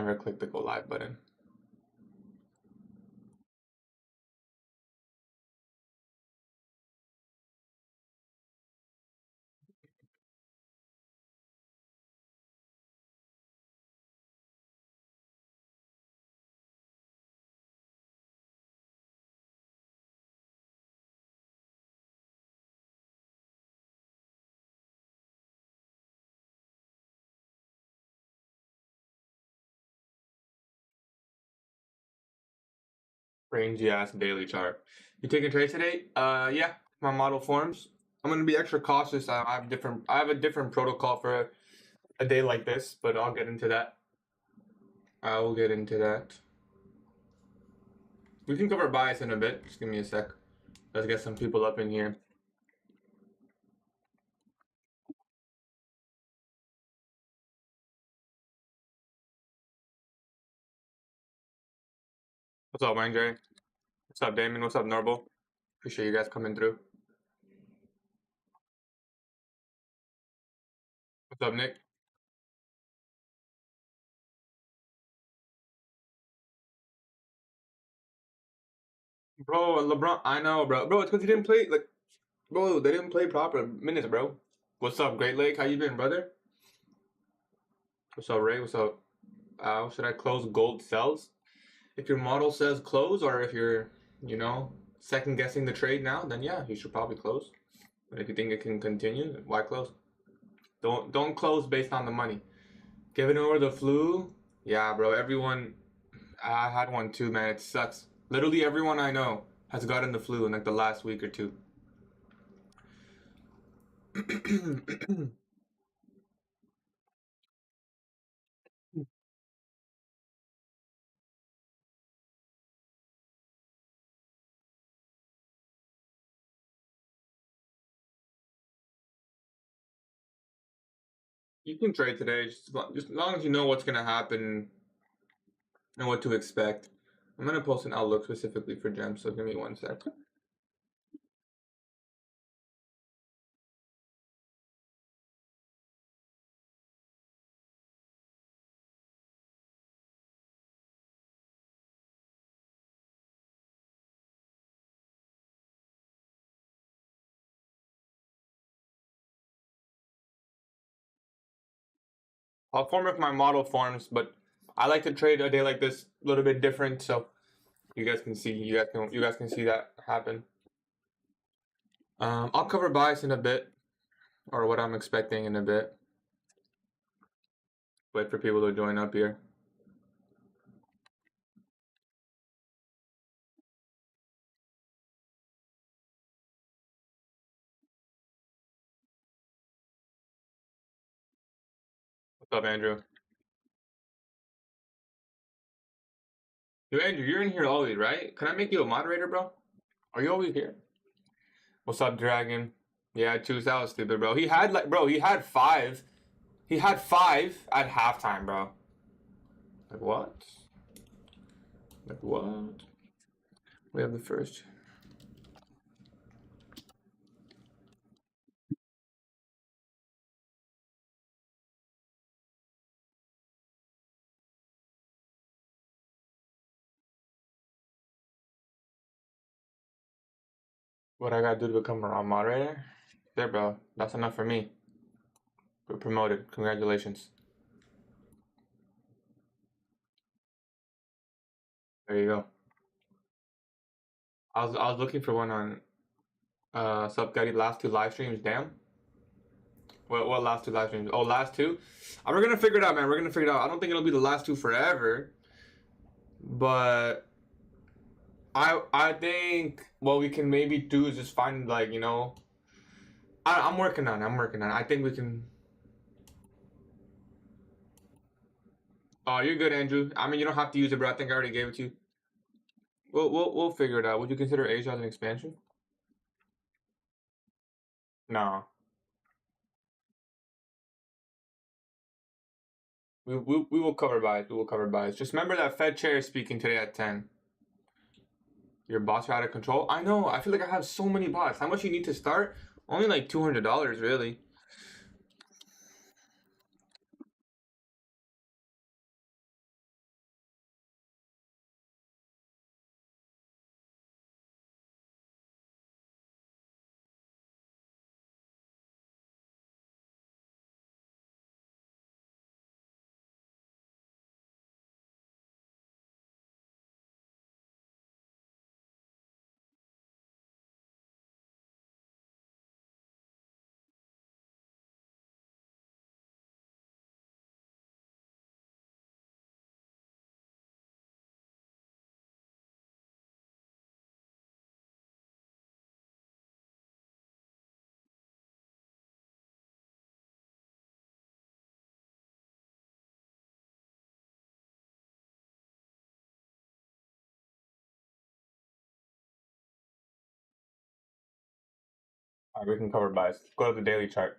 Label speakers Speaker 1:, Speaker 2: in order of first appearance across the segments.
Speaker 1: never click the go live button. Rangy ass daily chart. You taking trades today? Yeah, my model forms. I'm gonna be extra cautious. I have a different protocol for a day like this, but I'll get into that. I will get into that. We can cover bias in a bit. Just give me a sec. Let's get some people up in here. What's up, Wayne J? What's up, Damon? What's up, Norble? Appreciate you guys coming through. What's up, Nick? Bro, LeBron, I know, bro. Bro, it's because he didn't play, like, bro, they didn't play proper minutes, bro. What's up, Great Lake? How you been, brother? What's up, Ray? What's up? Should I close gold sells? If your model says close, or if you're, you know, second guessing the trade now, then yeah, you should probably close. But if you think it can continue, why close? Don't close based on the money. Giving over the flu, yeah, bro. Everyone, I had one too, man. It sucks. Literally everyone I know has gotten the flu in like the last week or two. You can trade today, just as long as you know what's gonna happen and what to expect. I'm gonna post an outlook specifically for gems, so give me 1 sec. I'll form if my model forms, but I like to trade a day like this a little bit different, so you guys can see that happen. I'll cover bias in a bit, or what I'm expecting in a bit. Wait for people to join up here. What's up, Andrew? Yo, Andrew, you're in here always, right? Can I make you a moderator, bro? Are you always here? What's up, Dragon? Yeah, choose that was stupid, bro. He had he had 5. He had 5 at halftime, bro. Like what? Like what? We have the first. What I gotta do to become a moderator? There, bro. That's enough for me. We're promoted. Congratulations. There you go. I was looking for one on Sup Gatie last 2 live streams. Damn. What last 2 live streams? Oh, last 2? We're gonna figure it out, man. We're gonna figure it out. I don't think it'll be the last 2 forever, but I think what we can maybe do is just find, like, you know, I'm working on it. I think we can. Oh, you're good, Andrew. I mean, you don't have to use it, bro. I think I already gave it to you. We'll figure it out. Would you consider Asia as an expansion? No. We will cover bias. We will cover bias. Just remember that Fed chair is speaking today at 10. Your bots are out of control. I know. I feel like I have so many bots. How much you need to start? Only like $200, really. All right, we can cover buys. Let's go to the daily chart.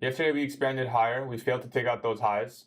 Speaker 1: Yesterday we expanded higher. We failed to take out those highs.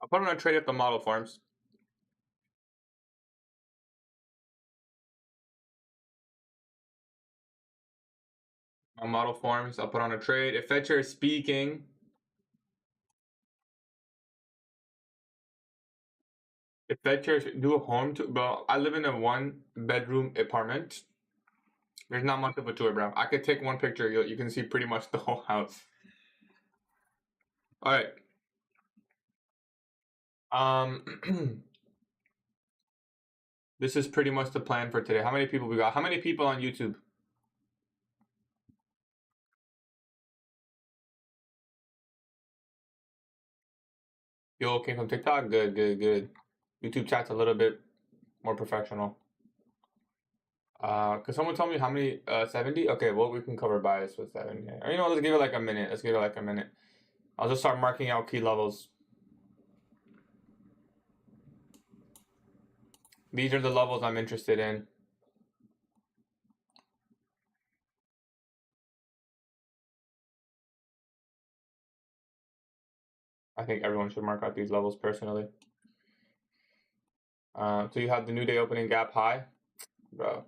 Speaker 1: I'll put on a trade if the model forms. My model forms. I'll put on a trade. If Fetcher is speaking, if Fetcher do a home tour, bro, I live in a 1-bedroom apartment. There's not much of a tour, bro. I could take one picture. You can see pretty much the whole house. All right. This is pretty much the plan for today. How many people we got? How many people on YouTube? Yo, came from TikTok? Good, good, good. YouTube chat's a little bit more professional. Could someone tell me how many, 70? Okay, well, we can cover bias with 70. Or, you know, let's give it like a minute. Let's give it like a minute. I'll just start marking out key levels. These are the levels I'm interested in. I think everyone should mark out these levels personally. So you have the new day opening gap high, bro.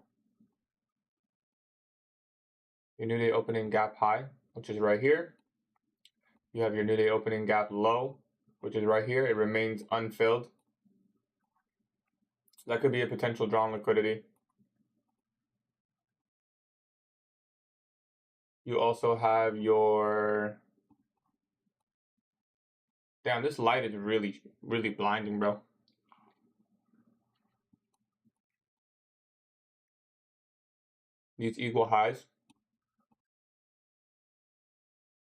Speaker 1: Your new day opening gap high, which is right here. You have your new day opening gap low, which is right here. It remains unfilled. So that could be a potential drawn liquidity. You also have your... Damn, this light is really, really blinding, bro. These equal highs.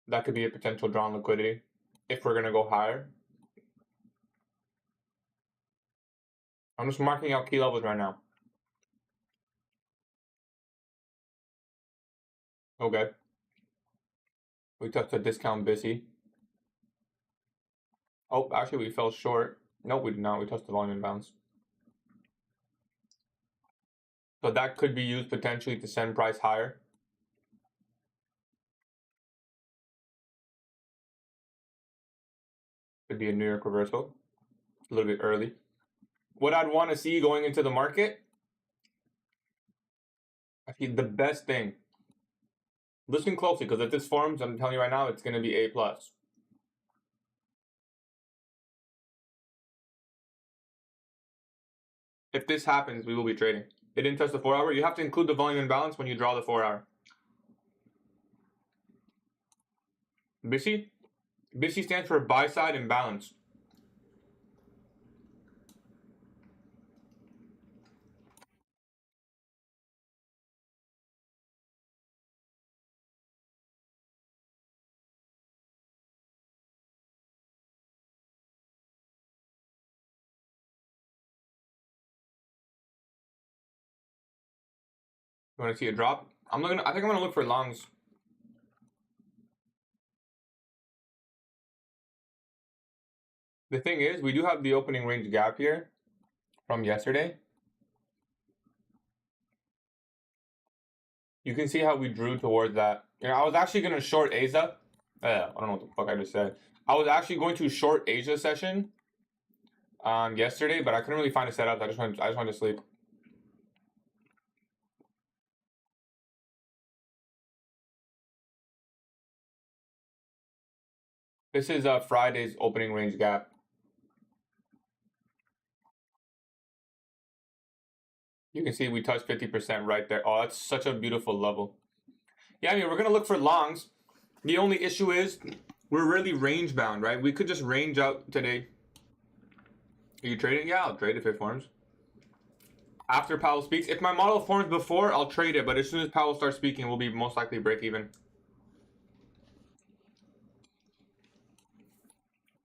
Speaker 1: That could be a potential drawn liquidity if we're going to go higher. I'm just marking out key levels right now. Okay. We touched a discount busy. Oh, actually we fell short. Nope, we did not. We touched the volume imbalance. So that could be used potentially to send price higher. Could be a New York reversal. A little bit early. What I'd want to see going into the market, actually the best thing, listen closely, because if this forms, I'm telling you right now, it's going to be A+. If this happens, we will be trading. It didn't touch the 4-hour. You have to include the volume imbalance when you draw the 4-hour. BISI? BISI stands for buy side imbalance. You want to see a drop? I think I'm gonna look for longs. The thing is, we do have the opening range gap here from yesterday. You can see how we drew towards that. You know, I was actually gonna short Asia. I don't know what the fuck I just said. I was actually going to short Asia session yesterday, but I couldn't really find a setup. I just wanted to sleep. This is Friday's opening range gap. You can see we touched 50% right there. Oh, that's such a beautiful level. Yeah, I mean, we're going to look for longs. The only issue is we're really range bound, right? We could just range out today. Are you trading? Yeah, I'll trade if it forms. After Powell speaks. If my model forms before, I'll trade it. But as soon as Powell starts speaking, we'll be most likely break even.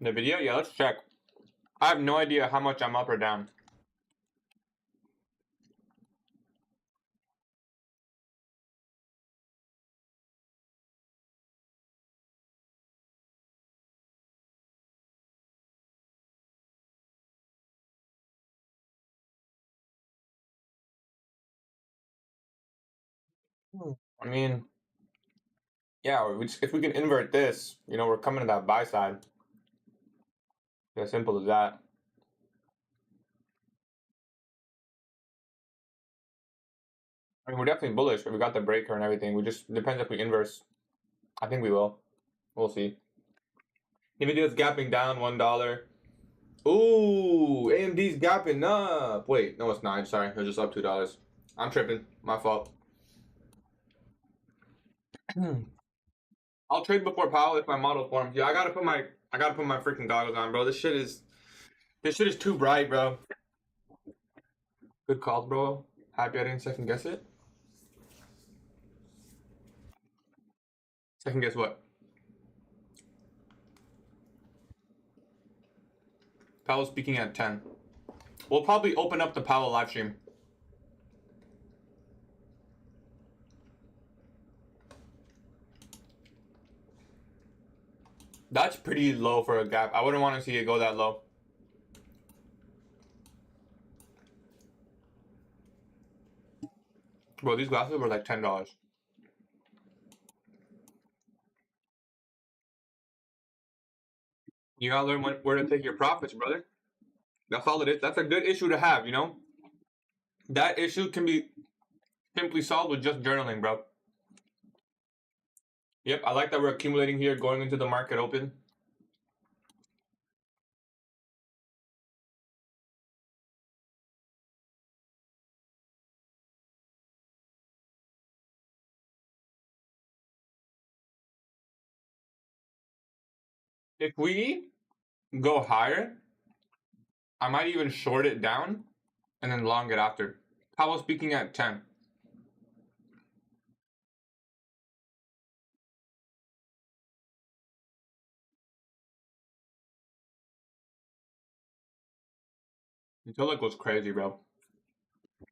Speaker 1: The video? Yeah, let's check. I have no idea how much I'm up or down. I mean, yeah, if we can invert this, you know, we're coming to that buy side. As simple as that. I mean, we're definitely bullish. We got the breaker and everything. We just depends if we inverse. I think we will. We'll see. Nvidia's gapping down $1. Ooh, AMD's gapping up. Wait, no, it's not. Sorry, it was just up $2. I'm tripping. My fault. I'll trade before Powell if my model forms. Yeah, I gotta put my freaking goggles on, bro. This shit is too bright, bro. Good calls, bro. Happy I didn't second guess it. Second guess what? Powell speaking at 10. We'll probably open up the Powell live stream. That's pretty low for a gap. I wouldn't want to see it go that low. Bro, these glasses were like $10. You gotta learn where to take your profits, brother. That's all it is. That's a good issue to have, you know? That issue can be simply solved with just journaling, bro. Yep, I like that we're accumulating here going into the market open. If we go higher, I might even short it down and then long it after. Powell speaking at 10. Until it goes crazy, bro.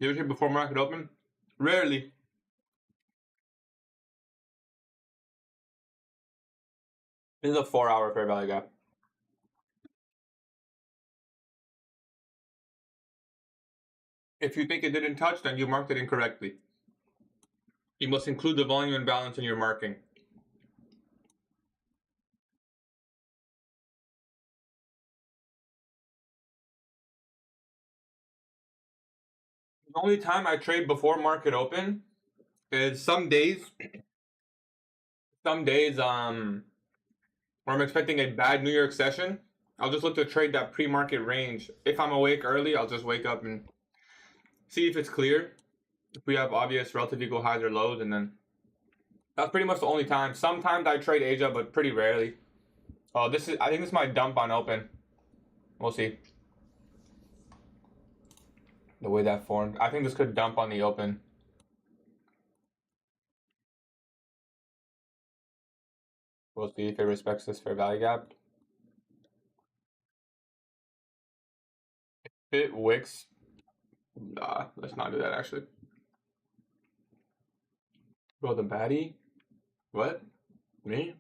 Speaker 1: You ever trade before market open? Rarely. This is a 4-hour fair value gap. If you think it didn't touch, then you marked it incorrectly. You must include the volume imbalance in your marking. The only time I trade before market open is some days where I'm expecting a bad New York session. I'll just look to trade that pre-market range. If I'm awake early, I'll just wake up and see if it's clear. If we have obvious relative equal highs or lows, and then that's pretty much the only time. Sometimes I trade Asia, but pretty rarely. Oh, I think this might dump on open. We'll see. The way that formed. I think this could dump on the open. We'll see if it respects this fair value gap. If it wicks. Nah, let's not do that actually. Bro, the baddie? What? Me?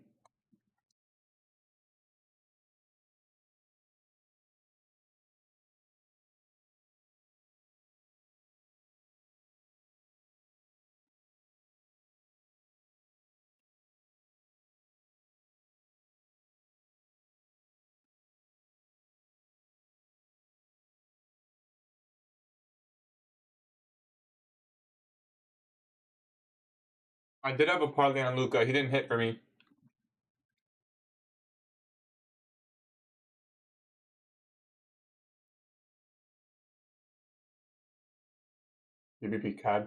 Speaker 1: I did have a parlay on Luca. He didn't hit for me. GBP CAD.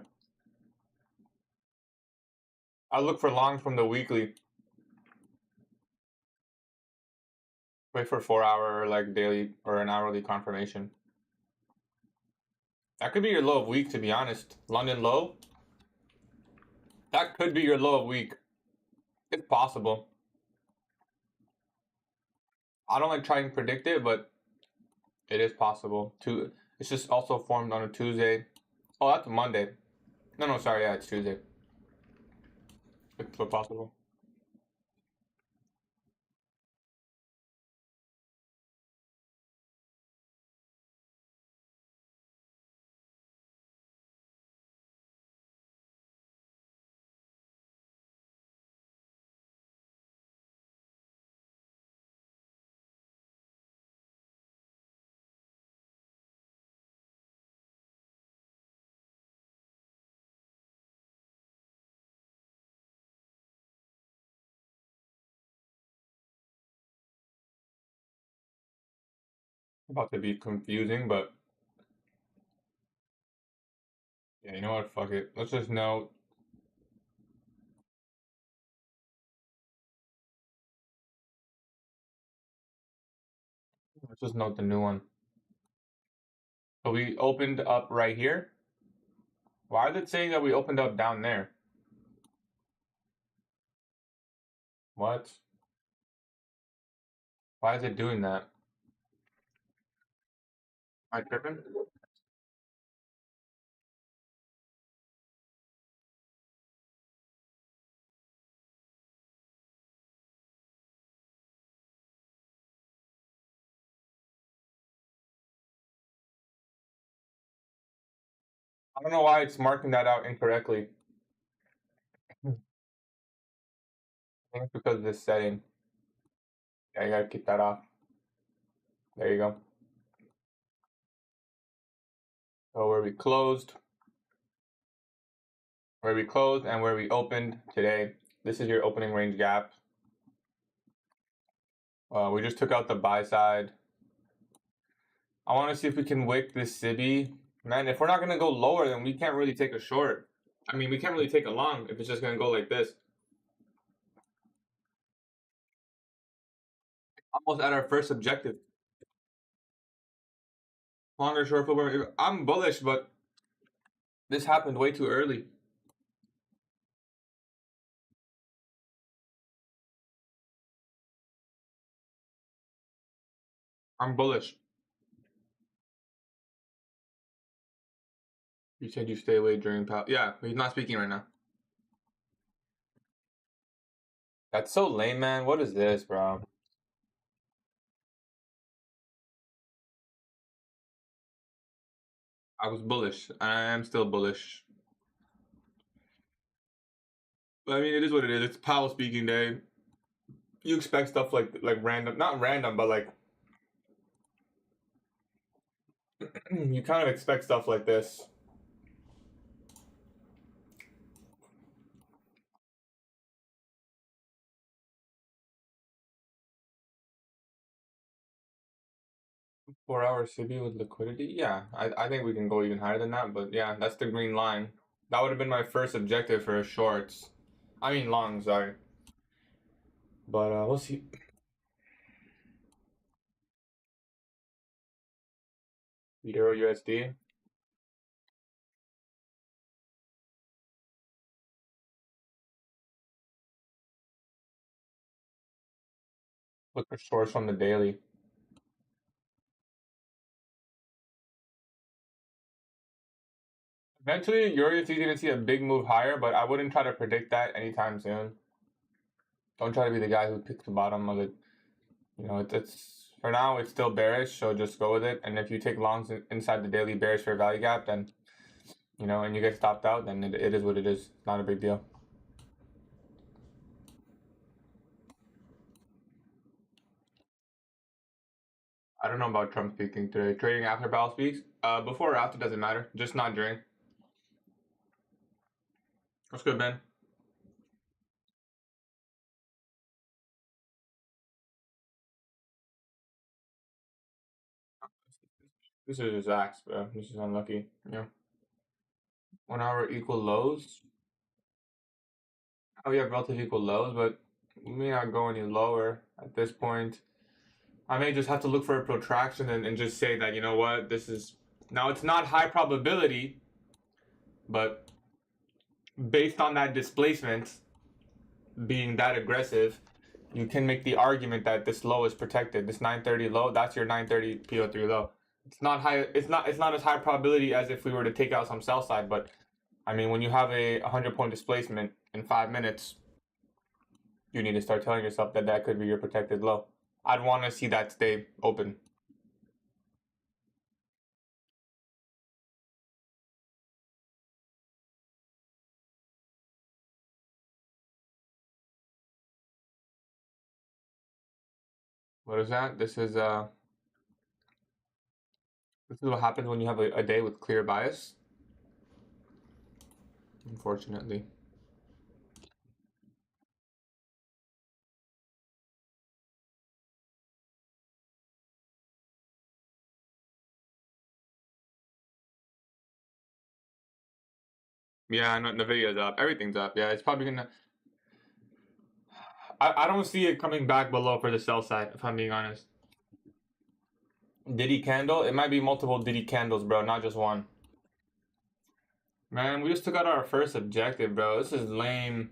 Speaker 1: I look for longs from the weekly. Wait for 4 hour like daily or an hourly confirmation. That could be your low of week, to be honest. London low. That could be your low of week. It's possible. I don't like trying to predict it, but it is possible. It's just also formed on a Tuesday. Oh, that's Monday. No, sorry, yeah, it's Tuesday. It's so possible. About to be confusing, but yeah, you know what? Fuck it. Let's just note. Let's just note the new one. So we opened up right here. Why is it saying that we opened up down there? What? Why is it doing that? Am I tripping? I don't know why it's marking that out incorrectly. I think it's because of this setting. Yeah, you gotta keep that off. There you go. So where we closed and where we opened today. This is your opening range gap. We just took out the buy side. I want to see if we can wick this SIBI. Man, if we're not going to go lower, then we can't really take a short. I mean, we can't really take a long if it's just going to go like this. Almost at our first objective. Longer short football. I'm bullish, but this happened way too early. I'm bullish. You said you stay away during power. Yeah, he's not speaking right now. That's so lame, man. What is this, bro? I was bullish. I am still bullish. But I mean, it is what it is. It's Powell speaking day. You expect stuff like random, not random, but like you kind of expect stuff like this. Four-hour CB with liquidity? Yeah, I think we can go even higher than that, but yeah, that's the green line. That would have been my first objective for shorts. I mean long, sorry. But we'll see. Euro USD. Look for shorts from the daily. Eventually, Euro USD is going to see a big move higher, but I wouldn't try to predict that anytime soon. Don't try to be the guy who picks the bottom of it. You know, it's for now it's still bearish, so just go with it. And if you take longs inside the daily bearish fair value gap, then you know, and you get stopped out, then it is what it is. Not a big deal. I don't know about Trump speaking today. Trading after Powell speaks. Before or after doesn't matter. Just not during. What's good, Ben? This is his axe, bro. This is unlucky. Yeah. 1 hour equal lows. Oh, we have relative equal lows, but we may not go any lower at this point. I may just have to look for a protraction and just say that, you know what, this is... Now, it's not high probability, but based on that displacement being that aggressive, you can make the argument that this low is protected. This 930 low, that's your 930 PO3 low. It's not high. It's not as high probability as if we were to take out some sell side. But I mean, when you have a 100-point displacement in 5 minutes, you need to start telling yourself that that could be your protected low. I'd want to see that stay open. What is that? This is what happens when you have a day with clear bias. Unfortunately. Yeah, no, Nvidia's up. Everything's up. Yeah, it's probably gonna. I don't see it coming back below for the sell side, if I'm being honest. Diddy candle? It might be multiple Diddy candles, bro, not just one. Man, we just took out our first objective, bro. This is lame.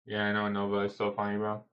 Speaker 1: Yeah, I know, Nova is so funny, bro.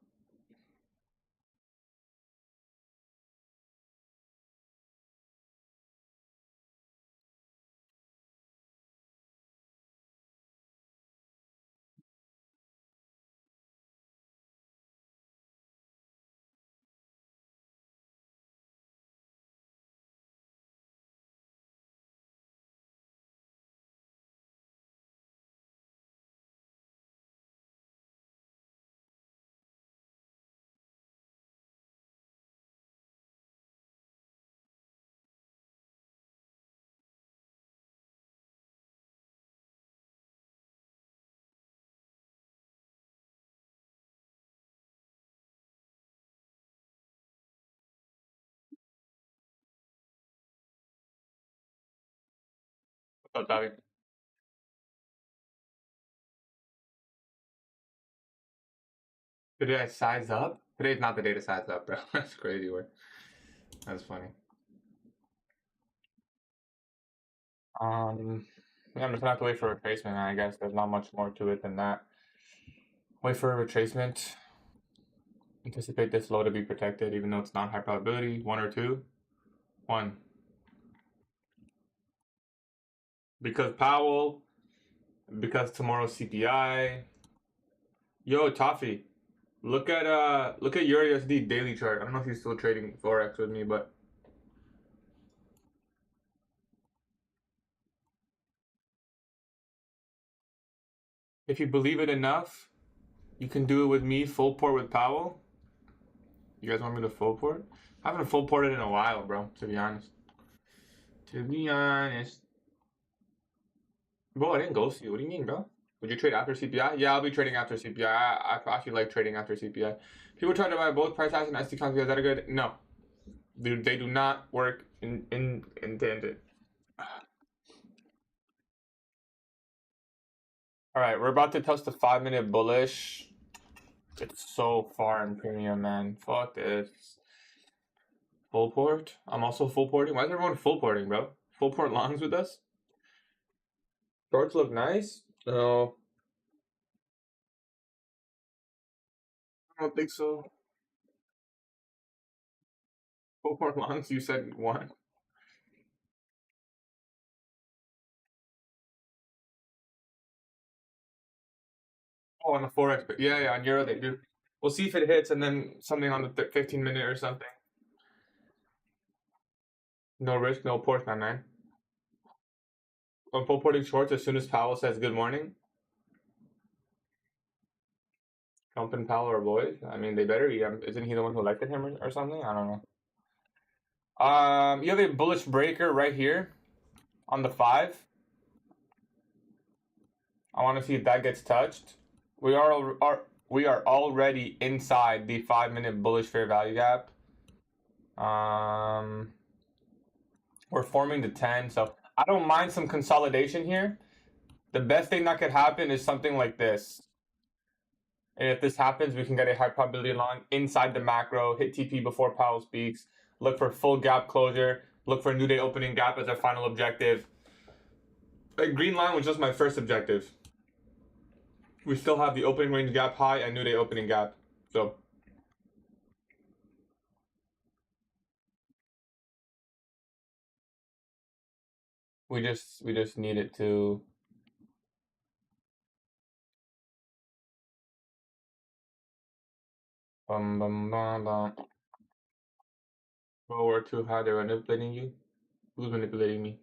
Speaker 1: What's up, Bobby? Today I size up? Today's not the day to size up, bro. That's crazy word. That's funny. Yeah, I'm just gonna have to wait for retracement, I guess. There's not much more to it than that. Wait for a retracement. Anticipate this low to be protected, even though it's not high probability. 1 or 2? 1. Because Powell, because tomorrow's CPI. Yo, Toffee, look at your USD daily chart. I don't know if you're still trading Forex with me, but if you believe it enough, you can do it with me, full port with Powell. You guys want me to full port? I haven't full ported in a while, bro, to be honest. To be honest. Bro, I didn't ghost you. What do you mean, bro? Would you trade after CPI? Yeah, I'll be trading after CPI. I actually like trading after CPI. People try to buy both price action and SD counts. Is that good? No. They do not work in tandem. Alright, we're about to test the 5-minute bullish. It's so far in premium, man. Fuck this. Full port? I'm also full porting. Why is everyone full porting, bro? Full port longs with us? Shorts look nice? No. I don't think so. Full port longs, you said one. Oh, on the Forex, but yeah, on Euro they do. We'll see if it hits and then something on the 15-minute or something. No risk, no port, my man. I'm full porting shorts as soon as Powell says good morning. Trump and Powell are boys. I mean, they better be. Isn't he the one who elected him or something? I don't know. You have a bullish breaker right here on the 5. I want to see if that gets touched. We are already inside the 5-minute bullish fair value gap. We're forming the 10, so I don't mind some consolidation here. The best thing that could happen is something like this. And if this happens, we can get a high probability long inside the macro, hit TP before Powell speaks, look for full gap closure, look for new day opening gap as our final objective. A green line was just my first objective. We still have the opening range gap high and new day opening gap. So we just need it to Bro, we're too high. They're manipulating you. Who's manipulating me?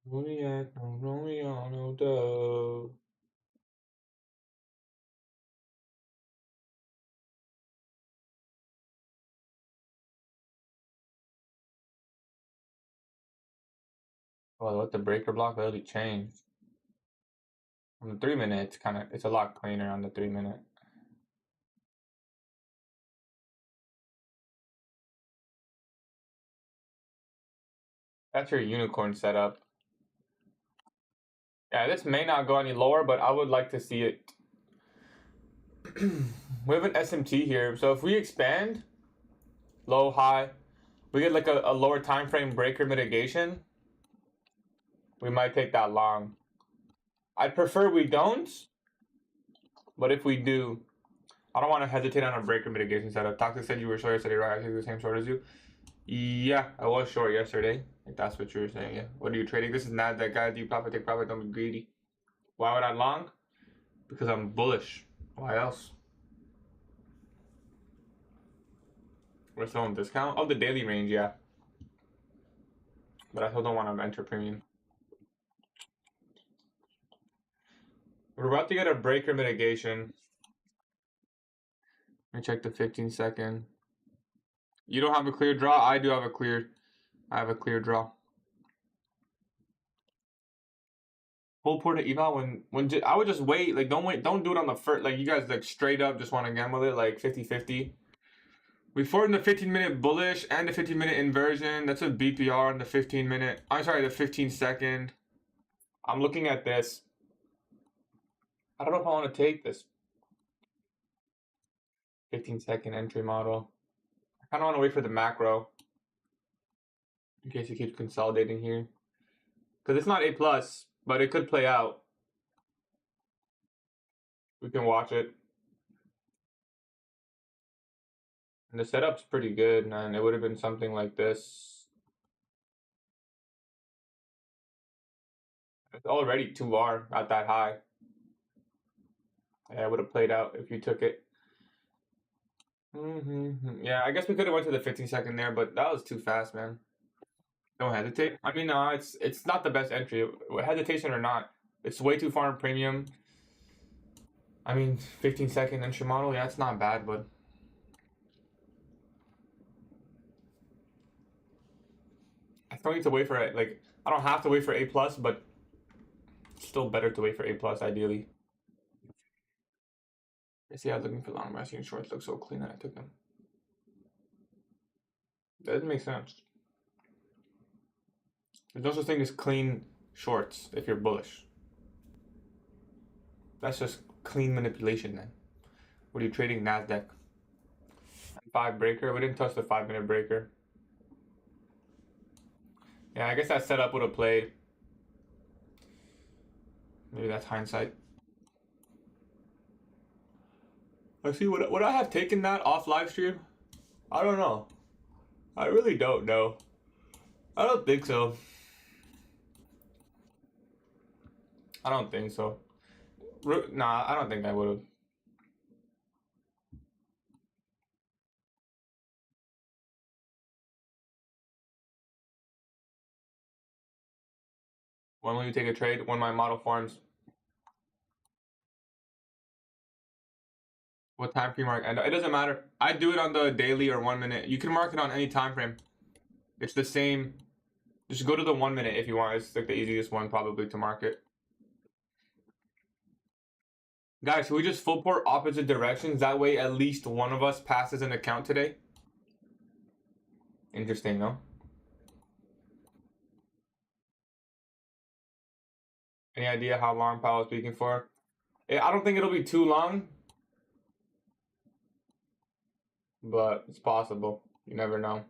Speaker 1: Well, what the breaker block really changed. On the 3-minute, it's a lot cleaner on the 3-minute. That's your unicorn setup. Yeah, this may not go any lower, but I would like to see it. We have an SMT here, so if we expand low, high, we get like a lower time frame breaker mitigation, we might take that long. I'd prefer we don't, but if we do, I don't want to hesitate on a breaker mitigation setup. Toxic said you were short yesterday, right? I think the same short as you. Yeah, I was short yesterday. If that's what you were saying, yeah. What are you trading? This is NASDAQ, guys. Do you profit, take profit, don't be greedy. Why would I long? Because I'm bullish. Why else? We're still on discount. Oh, the daily range, yeah. But I still don't want to enter premium. We're about to get a breaker mitigation. Let me check the 15-second. You don't have a clear draw. I do have a clear. I have a clear draw. Full port of eval when I would just wait. Like don't do it on the first. Like you guys like straight up just want to gamble it like 50-50. We formed the 15-minute bullish and the 15-minute inversion. That's a BPR on the 15-minute. I'm sorry, the 15-second. I'm looking at this. I don't know if I want to take this 15-second entry model. I kind of want to wait for the macro in case it keeps consolidating here. Because it's not A+, but it could play out. We can watch it. And the setup's pretty good, and it would have been something like this. It's already 2R at that high. Yeah, it would have played out if you took it. Yeah, I guess we could have went to the 15-second there, but that was too fast, man. Don't hesitate. I mean, no, it's not the best entry. Hesitation or not, it's way too far in premium. I mean, 15-second entry model, yeah, it's not bad, but I still need to wait for it. Like, I don't have to wait for A+, but it's still better to wait for A+, ideally. I see I was looking for long resting shorts look so clean that I took them. That doesn't make sense. There's no such thing as clean shorts if you're bullish. That's just clean manipulation then. What are you trading? NASDAQ. 5 breaker. We didn't touch the 5-minute breaker. Yeah, I guess that setup would have played. Maybe that's hindsight. Let's see, would I have taken that off live stream? I don't know. I really don't know. I don't think so. I don't think so. Nah, I don't think I would have. When will you take a trade? When my model forms. What time can you mark? And it doesn't matter. I do it on the daily or 1 minute. You can mark it on any time frame. It's the same. Just go to the 1 minute if you want. It's like the easiest one probably to market. Guys, should we just full port opposite directions? That way at least one of us passes an account today. Interesting, no? Any idea how long Powell is speaking for? I don't think it'll be too long. But it's possible. You never know.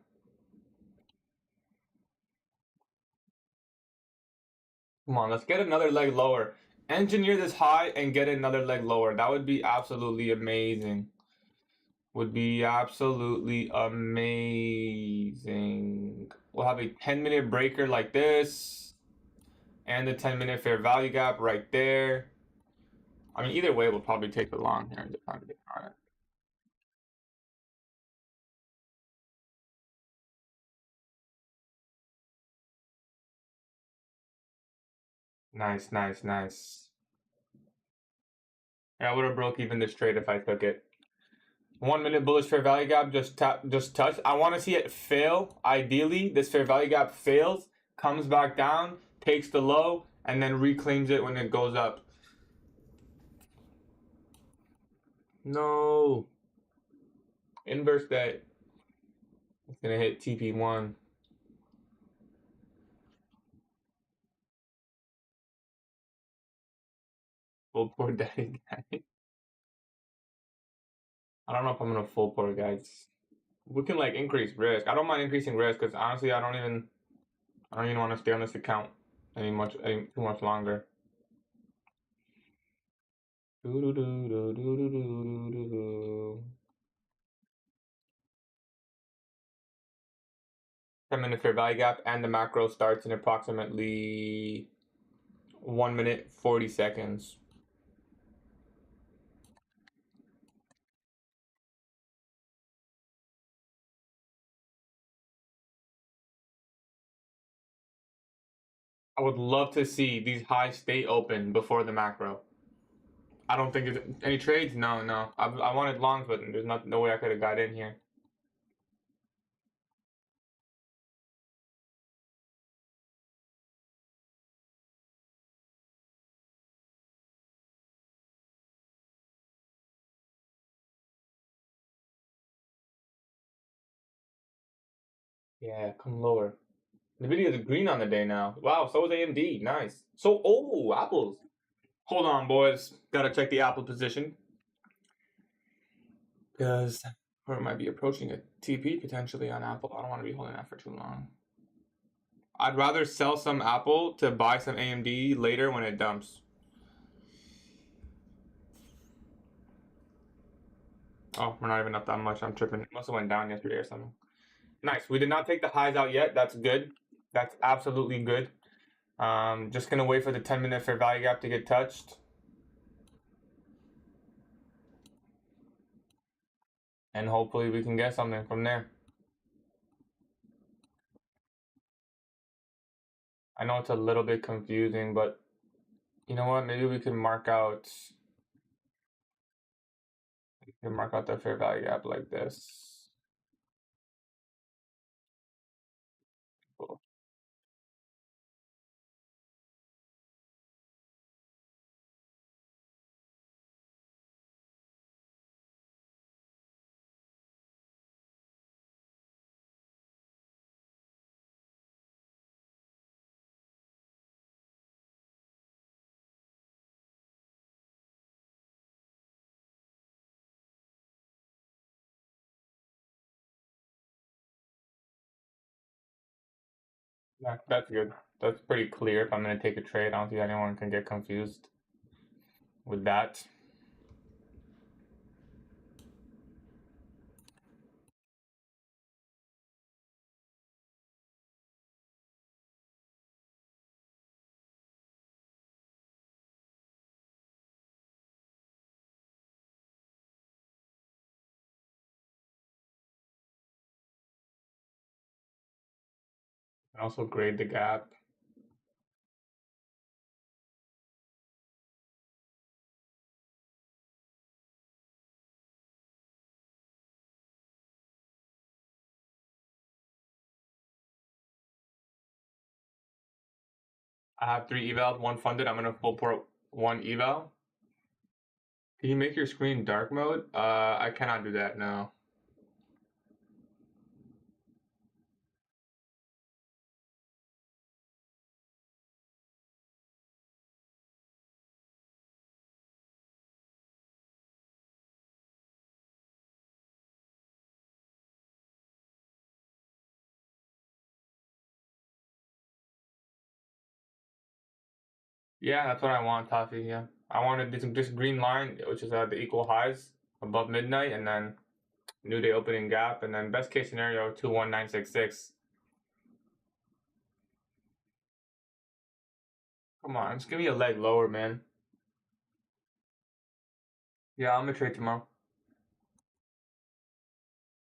Speaker 1: Come on, let's get another leg lower. Engineer this high and get another leg lower. That would be absolutely amazing. Would be absolutely amazing. We'll have a 10-minute breaker like this. And the 10-minute fair value gap right there. I mean, either way, we'll probably take the long here. All right. Nice, nice, nice. Yeah, I would have broke even this trade if I took it. 1 minute bullish fair value gap, just touch. I want to see it fail. Ideally, this fair value gap fails, comes back down, takes the low, and then reclaims it when it goes up. No. Inverse that. It's gonna hit TP1. Full port daddy guy. I don't know if I'm gonna full port, guys. We can like increase risk. I don't mind increasing risk because honestly, I don't even want to stay on this account any too much longer. 10-minute fair value gap, and the macro starts in approximately 1 minute 40 seconds. I would love to see these highs stay open before the macro. I don't think it's any trades. No, no. I wanted longs, but there's no way I could have got in here. Yeah, come lower. Nvidia is green on the day now. Wow, so is AMD. Nice. So, oh, apples. Hold on, boys. Gotta check the apple position. Because we might be approaching a TP potentially on Apple. I don't want to be holding that for too long. I'd rather sell some Apple to buy some AMD later when it dumps. Oh, we're not even up that much. I'm tripping. It must have went down yesterday or something. Nice. We did not take the highs out yet. That's good. That's absolutely good. Just gonna wait for the 10-minute fair value gap to get touched. And hopefully we can get something from there. I know it's a little bit confusing, but you know what? Maybe we can mark out the fair value gap like this. Cool. That's good. That's pretty clear. If I'm gonna take a trade, I don't think anyone can get confused with that. And also grade the gap. I have 3 evals, 1 funded. I'm gonna full port 1 eval. Can you make your screen dark mode? I cannot do that, no. Yeah, that's what I want, Toffee, yeah. I wanted this green line, which is the equal highs above midnight, and then new day opening gap, and then best case scenario 21966. Come on, just give me a leg lower, man. Yeah, I'm gonna trade tomorrow.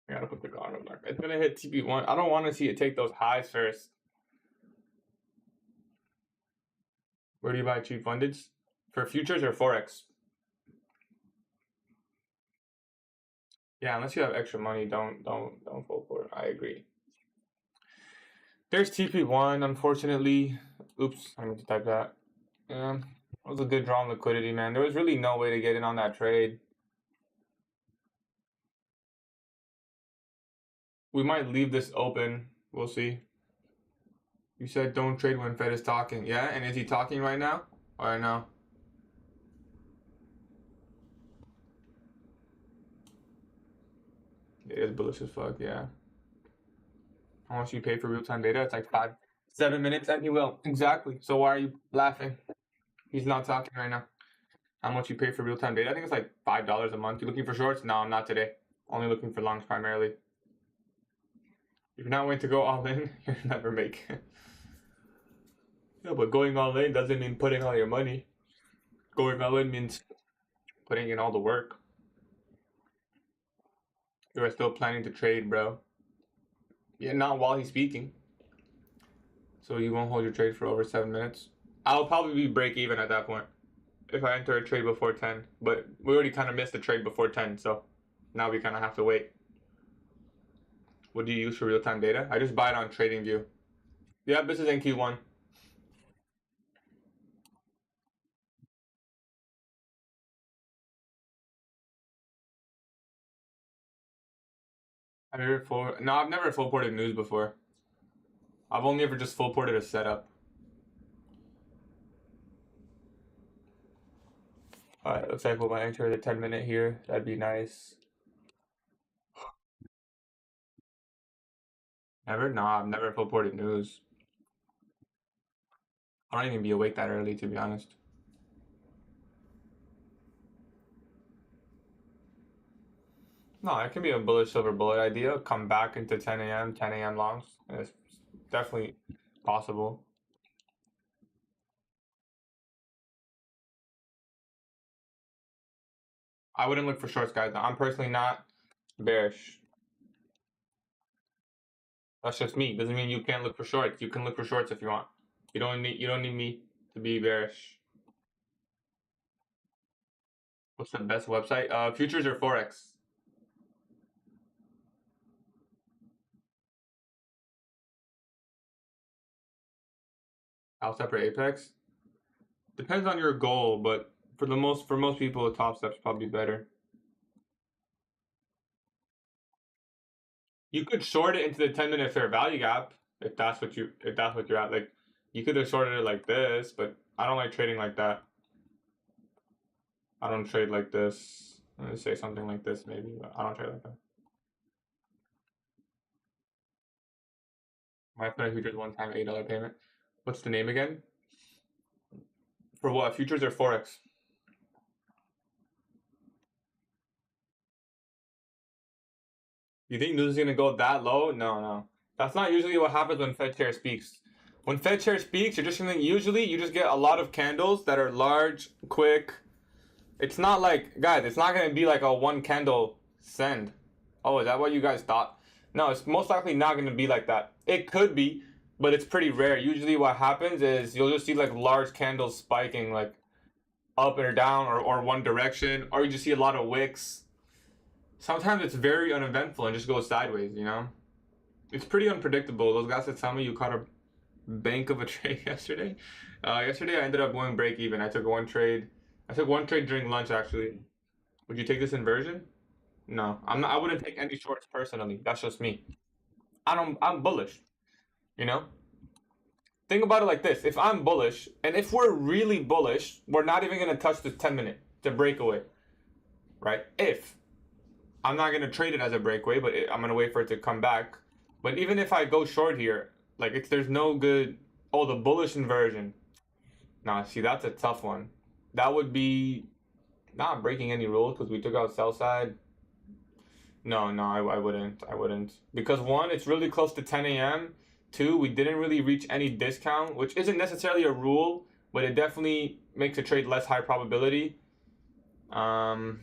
Speaker 1: I gotta put the guard on there. It's gonna hit TP1. I don't want to see it take those highs first. Where do you buy cheap fundeds? For futures or forex? Yeah, unless you have extra money, don't fall for it. I agree. There's TP1, unfortunately. Oops, I meant to type that. Yeah, it was a good draw on liquidity, man. There was really no way to get in on that trade. We might leave this open. We'll see. You said don't trade when Fed is talking. Yeah, and is he talking right now? Or no? It is bullish as fuck, yeah. How much you pay for real-time data? It's like 7 minutes, and he will. Exactly. So why are you laughing? He's not talking right now. How much you pay for real-time data? I think it's like $5 a month. You looking for shorts? No, I'm not today. Only looking for longs primarily. If you're not willing to go all in, you'll never make it. Yeah, but going all in doesn't mean putting all your money. Going all in means putting in all the work. You are still planning to trade, bro. Yeah, not while he's speaking. So you won't hold your trade for over 7 minutes. I'll probably be break even at that point if I enter a trade before 10. But we already kind of missed the trade before 10, so now we kind of have to wait. What do you use for real-time data? I just buy it on TradingView. Yeah, this is NQ1. Have you ever No, I've never full ported news before. I've only ever just full ported a setup. Alright, looks like we'll enter the 10-minute here. That'd be nice. Never? Nah, I've never full ported news. I don't even be awake that early, to be honest. No, it can be a bullish silver bullet idea. Come back into 10 a.m. longs. It's definitely possible. I wouldn't look for shorts, guys. I'm personally not bearish. That's just me. Doesn't mean you can't look for shorts. You can look for shorts if you want. You don't need me to be bearish. What's the best website? Futures or forex? I'll separate Apex. Depends on your goal, but for most people, the top step's probably better. You could short it into the 10-minute fair value gap if that's what you're at. Like you could have shorted it like this, but I don't like trading like that. I don't trade like this. I'm gonna say something like this maybe, but I don't trade like that. My friend futures one-time $8 payment. What's the name again? For what? Futures or forex? You think news is gonna go that low? No. That's not usually what happens when Fed chair speaks. When Fed chair speaks, you're just gonna usually you just get a lot of candles that are large, quick. It's not like, guys, it's not gonna be like a one candle send. Oh, is that what you guys thought? No, it's most likely not gonna be like that. It could be, but it's pretty rare. Usually what happens is you'll just see like large candles spiking like up or down or one direction, or you just see a lot of wicks. Sometimes it's very uneventful and just goes sideways, you know? It's pretty unpredictable. Those guys that tell me you caught a bank of a trade yesterday. Yesterday I ended up going break even. I took one trade. I took one trade during lunch actually. Would you take this inversion? No, I'm not. I wouldn't take any shorts personally. That's just me. I'm bullish. You know. Think about it like this: if I'm bullish, and if we're really bullish, we're not even gonna touch this 10-minute to breakaway, right? If I'm not gonna trade it as a breakaway, but I'm gonna wait for it to come back. But even if I go short here, like if there's no good, oh, the bullish inversion. Nah, see, that's a tough one. That would be not breaking any rules because we took out sell side. No, no, I wouldn't. I wouldn't. Because one, it's really close to 10 a.m. Two, we didn't really reach any discount, which isn't necessarily a rule, but it definitely makes a trade less high probability. Although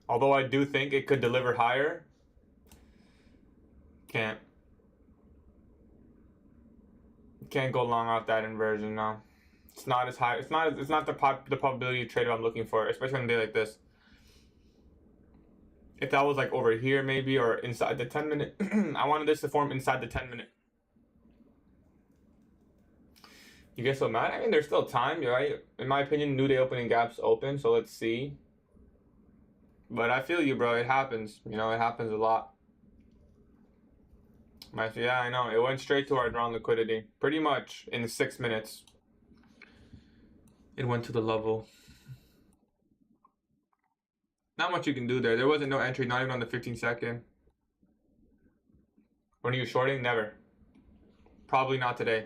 Speaker 1: I do think it could deliver higher. Can't. Can't go long off that inversion, no. It's not as high. It's not the probability trade I'm looking for, especially on a day like this. If that was like over here maybe or inside the 10-minute, I wanted this to form inside the 10-minute. You get so mad? I mean, there's still time, right? In my opinion, new day opening gaps open, so let's see. But I feel you, bro. It happens. You know, it happens a lot. Yeah, I know. It went straight to our drawn liquidity. Pretty much in 6 minutes. It went to the level. Not much you can do there. There wasn't no entry, not even on the 15-second. When are you shorting? Never. Probably not today.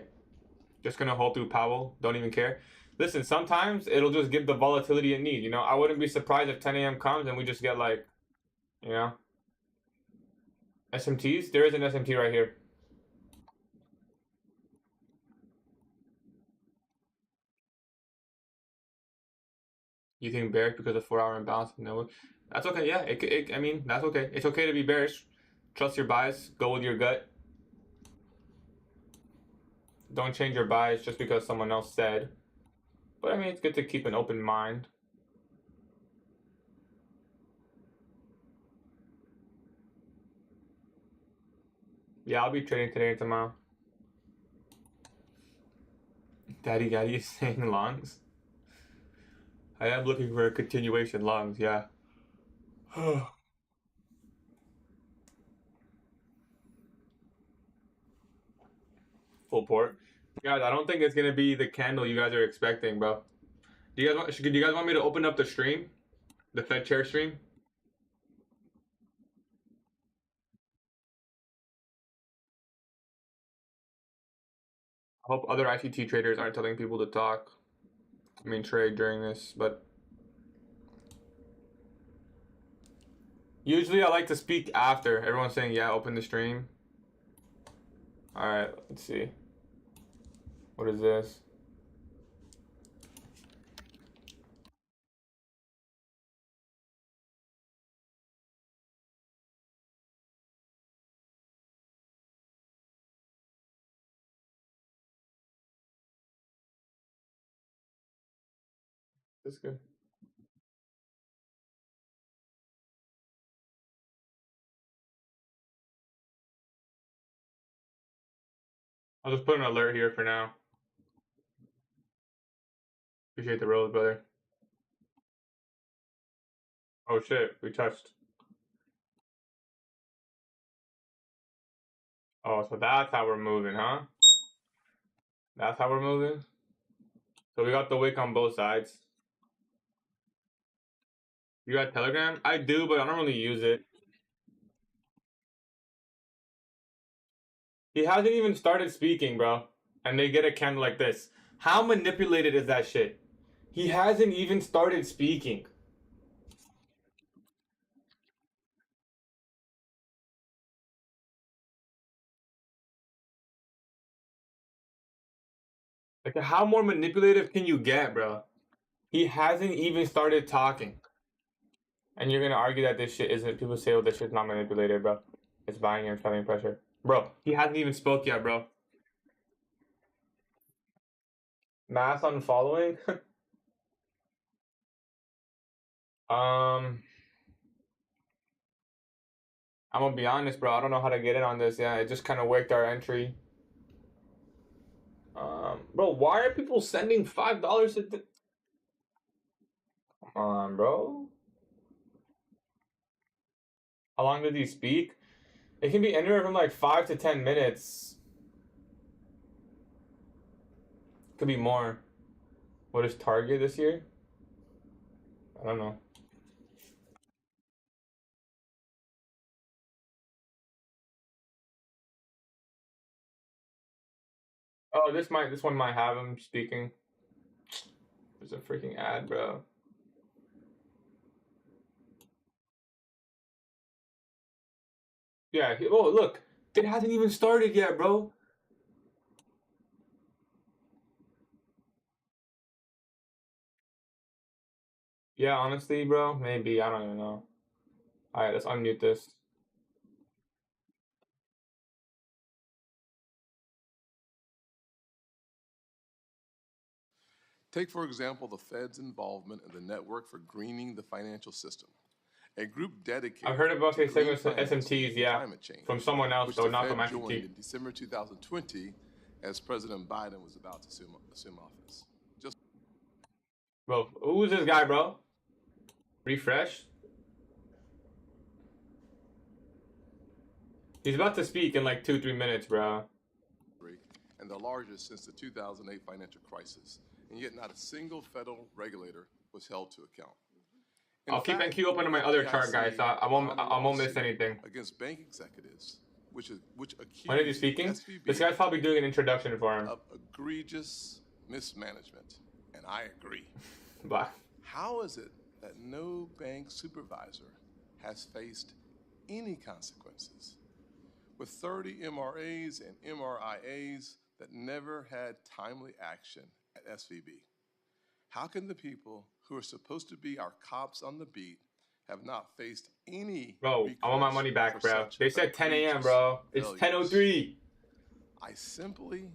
Speaker 1: Just gonna hold through Powell. Don't even care. Listen, sometimes it'll just give the volatility it needs. You know, I wouldn't be surprised if 10 a.m. comes and we just get like, you know, SMTs. There is an SMT right here. You think bearish because of 4-hour imbalance? No, that's okay. Yeah, I mean, that's okay. It's okay to be bearish. Trust your bias. Go with your gut. Don't change your bias just because someone else said. But I mean, it's good to keep an open mind. Yeah, I'll be trading today and tomorrow. Gatie is saying longs. I am looking for a continuation longs, yeah. Full port. Guys, I don't think it's gonna be the candle you guys are expecting, bro. Do you guys want me to open up the stream? The Fed chair stream? I hope other ICT traders aren't telling people to talk. I mean trade during this, but usually I like to speak after. Everyone's saying, yeah, open the stream. Alright, let's see. What is this? This is good. I'll just put an alert here for now. Appreciate the rose, brother. Oh shit, we touched. Oh, so that's how we're moving, huh? That's how we're moving? So we got the wick on both sides. You got Telegram? I do, but I don't really use it. He hasn't even started speaking, bro. And they get a candle like this. How manipulated is that shit? He hasn't even started speaking. Like, how more manipulative can you get, bro? He hasn't even started talking. And you're gonna argue that this shit isn't. People say, oh, this shit's not manipulated, bro. It's buying and selling pressure. Bro, he hasn't even spoke yet, bro. Mass unfollowing? I'm gonna be honest, bro. I don't know how to get in on this. Yeah, it just kind of worked our entry. Bro, why are people sending $5 to Come on, bro. How long did he speak? It can be anywhere from like 5 to 10 minutes. Could be more. What is Target this year? I don't know. Oh, this one might have him speaking. There's a freaking ad, bro. Yeah, oh look, it hasn't even started yet, bro. Yeah, honestly, bro, maybe. I don't even know. Alright, let's unmute this.
Speaker 2: Take, for example, the Fed's involvement in the network for greening the financial system, a group dedicated
Speaker 1: I've heard about
Speaker 2: to
Speaker 1: these
Speaker 2: green
Speaker 1: SMTs, yeah,
Speaker 2: climate change,
Speaker 1: from someone else,
Speaker 2: which
Speaker 1: though,
Speaker 2: the
Speaker 1: not
Speaker 2: Fed
Speaker 1: from
Speaker 2: joined
Speaker 1: ICT.
Speaker 2: in December 2020 as President Biden was about to assume office.
Speaker 1: Bro, who's this guy, bro? Refresh? He's about to speak in like 2-3 minutes, bro.
Speaker 2: And the largest since the 2008 financial crisis, and yet not a single federal regulator was held to account.
Speaker 1: I'll keep NQ open on my other chart, guys, so I won't miss anything.
Speaker 2: Against bank executives, which
Speaker 1: When is he
Speaker 2: accused
Speaker 1: speaking?
Speaker 2: SVB
Speaker 1: This guy's probably doing an introduction for him.
Speaker 2: of egregious mismanagement, and I agree.
Speaker 1: Bye.
Speaker 2: How is it that no bank supervisor has faced any consequences? With 30 MRAs and MRIAs that never had timely action at SVB, how can the people who are supposed to be our cops on the beat have not faced any
Speaker 1: Bro, I want my money back, bro. They said 10 a.m., bro. It's 10:03.
Speaker 2: I simply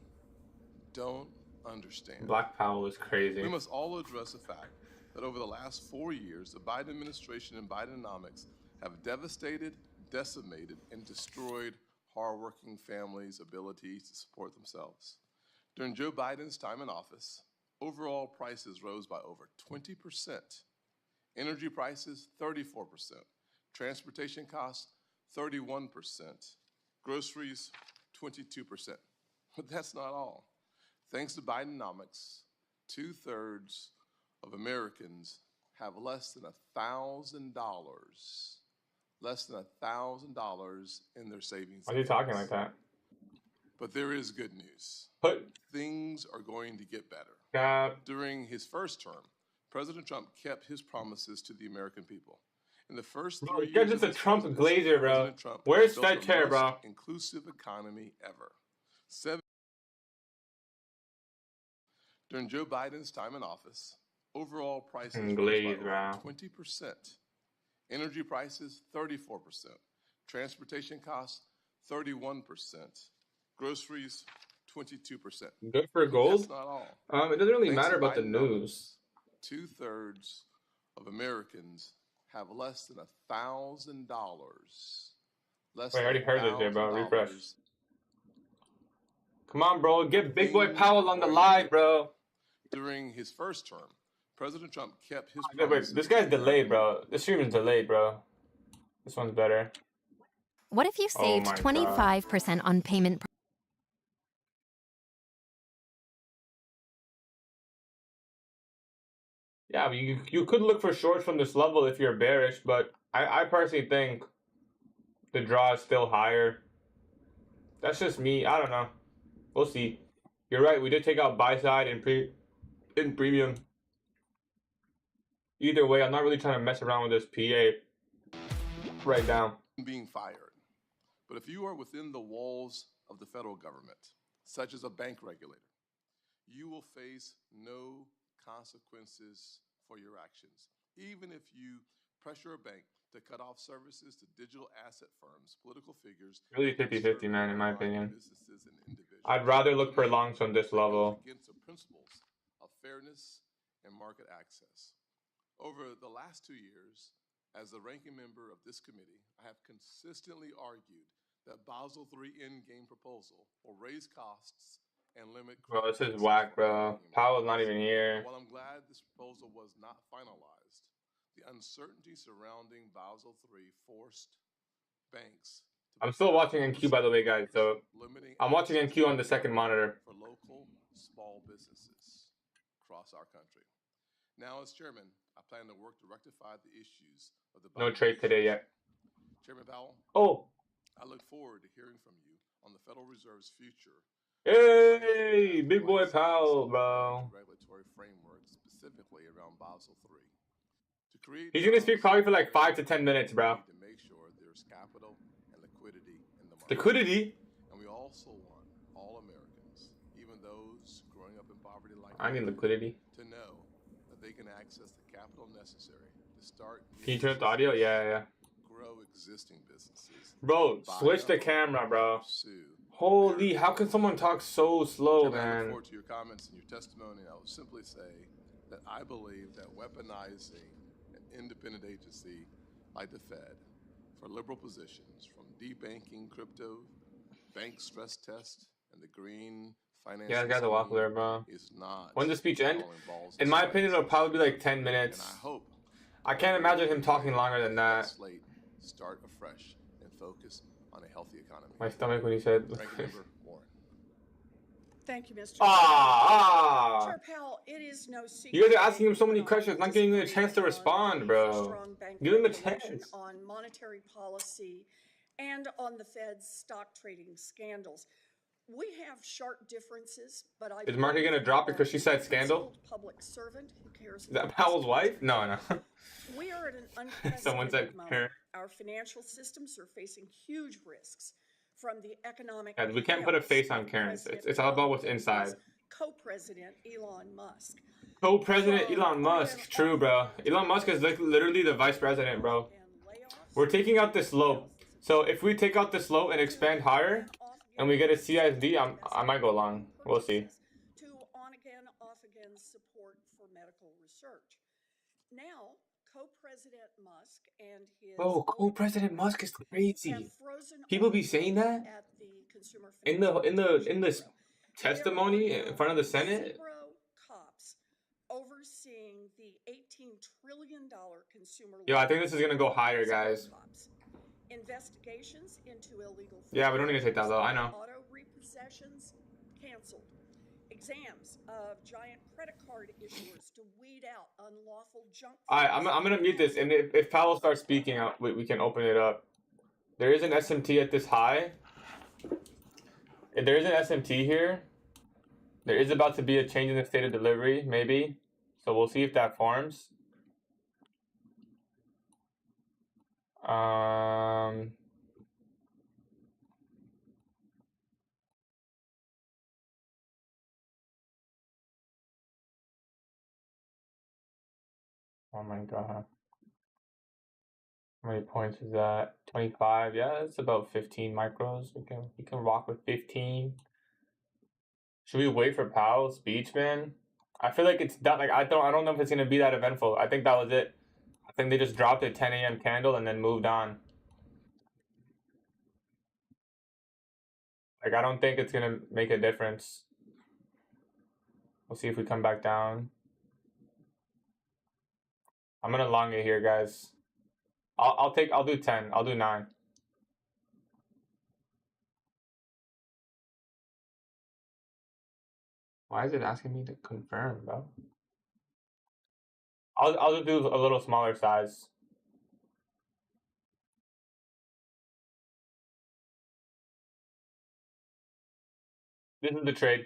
Speaker 2: don't understand.
Speaker 1: Black Powell is crazy.
Speaker 2: We must all address the fact that over the last 4 years, the Biden administration and Bidenomics have devastated, decimated, and destroyed hardworking families' ability to support themselves. During Joe Biden's time in office, overall prices rose by over 20%. Energy prices, 34%. Transportation costs, 31%. Groceries, 22%. But that's not all. Thanks to Bidenomics, 2/3 of Americans have less than $1,000, in their savings.
Speaker 1: Why are you talking like that?
Speaker 2: But there is good news. Things are going to get better. During his first term, President Trump kept his promises to the American people. In the first 3 years
Speaker 1: of his Trump glazer, bro. Where's Fed chair, bro?
Speaker 2: Inclusive economy ever. During Joe Biden's time in office, overall prices rose by over 20%. Energy prices, 34%. Transportation costs, 31%. Groceries, 22%.
Speaker 1: Good for gold?
Speaker 2: That's not all.
Speaker 1: It doesn't really matter about the news.
Speaker 2: 2/3 of Americans have less than $1,000.
Speaker 1: Wait, I already heard this here, bro. Refresh. Come on, bro. Get Big Boy Powell on the live, bro.
Speaker 2: During his first term, President Trump kept his
Speaker 1: promises. Wait, this guy's delayed, bro. This stream is delayed, bro. This one's better.
Speaker 3: What if you saved 25% on payment?
Speaker 1: Yeah, you could look for shorts from this level if you're bearish, but I personally think the draw is still higher. That's just me. I don't know. We'll see. You're right. We did take out buy side in premium. Either way, I'm not really trying to mess around with this PA right now.
Speaker 2: Being fired. But if you are within the walls of the federal government, such as a bank regulator, you will face no consequences for your actions. Even if you pressure a bank to cut off services to digital asset firms, political figures,
Speaker 1: really 50-50, man, in my opinion. I'd rather look for longs on this level.
Speaker 2: Against the principles of fairness and market access. Over the last 2 years, as the ranking member of this committee, I have consistently argued that Basel III endgame proposal will raise costs and limit.
Speaker 1: Bro, this is whack, bro. Powell's not even here.
Speaker 2: While I'm glad this proposal was not finalized, the uncertainty surrounding Basel III forced banks.
Speaker 1: I'm still watching NQ, by the way, guys. So I'm watching NQ on the second monitor.
Speaker 2: For local small businesses across our country. Now, as chairman, I plan to work to rectify the issues of the
Speaker 1: No trade today yet.
Speaker 2: Chairman Powell.
Speaker 1: Oh.
Speaker 2: I look forward to hearing from you on the Federal Reserve's future.
Speaker 1: Hey, big boy Powell, bro.
Speaker 2: Regulatory framework, specifically around Basel III. To create
Speaker 1: He's gonna speak probably for like 5 to 10 minutes, bro.
Speaker 2: To make sure there's capital and liquidity in the market.
Speaker 1: Liquidity?
Speaker 2: And we also want all Americans, even those growing up in poverty like
Speaker 1: I need liquidity.
Speaker 2: To know that they can access the capital necessary to start.
Speaker 1: Can you turn up the audio? Yeah.
Speaker 2: Grow existing businesses.
Speaker 1: Bro, switch the camera, bro. Holy, how can someone talk so slow, man?
Speaker 2: I look forward to your comments and your testimony. I will simply say that I believe that weaponizing an independent agency like the Fed for liberal positions, from debanking crypto, bank stress test, and the green finance.
Speaker 1: Yeah, I got the waffle there, bro.
Speaker 2: Is not.
Speaker 1: When does the speech end? In my opinion, it'll probably be like 10 minutes.
Speaker 2: And I hope.
Speaker 1: I can't imagine him talking longer than that.
Speaker 2: Start afresh and focus on a healthy economy.
Speaker 1: My stomach when he said.
Speaker 4: Thank you, Mr.
Speaker 1: Chair
Speaker 4: Powell, it is no secret.
Speaker 1: You guys are asking him so many questions, not giving him a chance to respond, bro. Give him a chance.
Speaker 4: On monetary policy and on the Fed's stock trading scandals. We have sharp differences, but I...
Speaker 1: Is Marty gonna drop it because she said scandal?
Speaker 4: Public servant who cares.
Speaker 1: Is that Powell's wife? No.
Speaker 4: We are at an unprecedented
Speaker 1: Someone said
Speaker 4: moment. Our financial systems are facing huge risks from the economic...
Speaker 1: Yeah, we can't put a face on Karen. It's all about what's inside.
Speaker 4: Co-president Elon Musk.
Speaker 1: Co-president Elon Musk. True, bro. Elon Musk is like literally the vice president, bro. We're taking out this slope. So if we take out the slope and expand higher, and we get a CISD, I might go long. We'll see.
Speaker 4: To on-again, off-again support for medical research. Now, Co-President Musk and his...
Speaker 1: Bro, Co-President Musk is crazy. People be saying that in this testimony in front of the Senate.
Speaker 4: Cops overseeing the $18 trillion consumer...
Speaker 1: Yo, I think this is gonna go higher, guys.
Speaker 4: Investigations into illegal...
Speaker 1: Yeah, we don't need to take that though. I know.
Speaker 4: Auto repossessions canceled. Exams of giant credit card issuers to weed out unlawful junk...
Speaker 1: Alright, I'm gonna mute this, and if Powell starts speaking, we can open it up. There is an SMT at this high. If there is an SMT here, there is about to be a change in the state of delivery, maybe. So we'll see if that forms. Oh my god. How many points is that? 25. Yeah, it's about 15 micros. We can rock with 15. Should we wait for Powell's speech, man? I feel like it's done. Like I don't know if it's gonna be that eventful. I think that was it. I think they just dropped a 10 a.m. candle and then moved on. Like I don't think it's gonna make a difference. We'll see if we come back down. I'm gonna long it here, guys. I'll do 10. I'll do 9. Why is it asking me to confirm, bro? I'll do a little smaller size. This is the trade.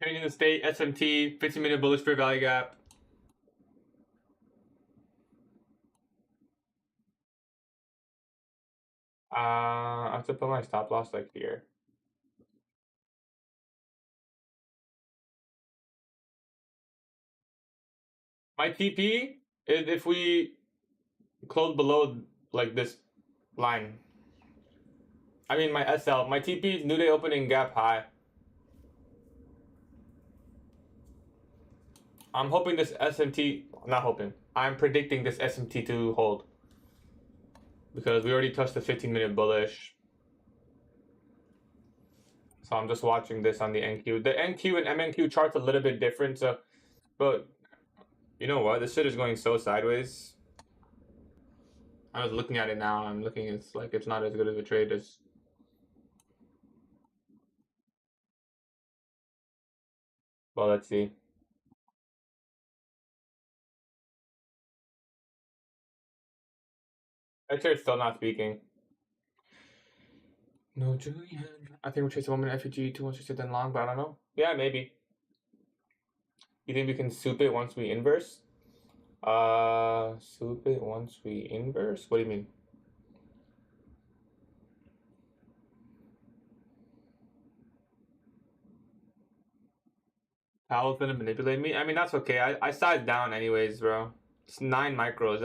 Speaker 1: Changing the state, SMT, 15-minute bullish fair value gap. I have to put my stop loss like here. My TP is if we close below like this line. I mean my SL. My TP is new day opening gap high. I'm hoping this SMT, not hoping. I'm predicting this SMT to hold. because we already touched the 15-minute bullish. So I'm just watching this on the NQ. The NQ and MNQ chart's a little bit different. So, but you know what? This shit is going so sideways. I was looking at it now. I'm looking. It's like it's not as good as a trade as. Well, let's see. X-Ray's still not speaking. No, Julian. I think we're chasing 1 minute FUG, 2 then long, but I don't know. Yeah, maybe. You think we can soup it once we inverse? Soup it once we inverse? What do you mean? Powell's gonna manipulate me? I mean, that's okay. I sized down anyways, bro. It's 9 micros.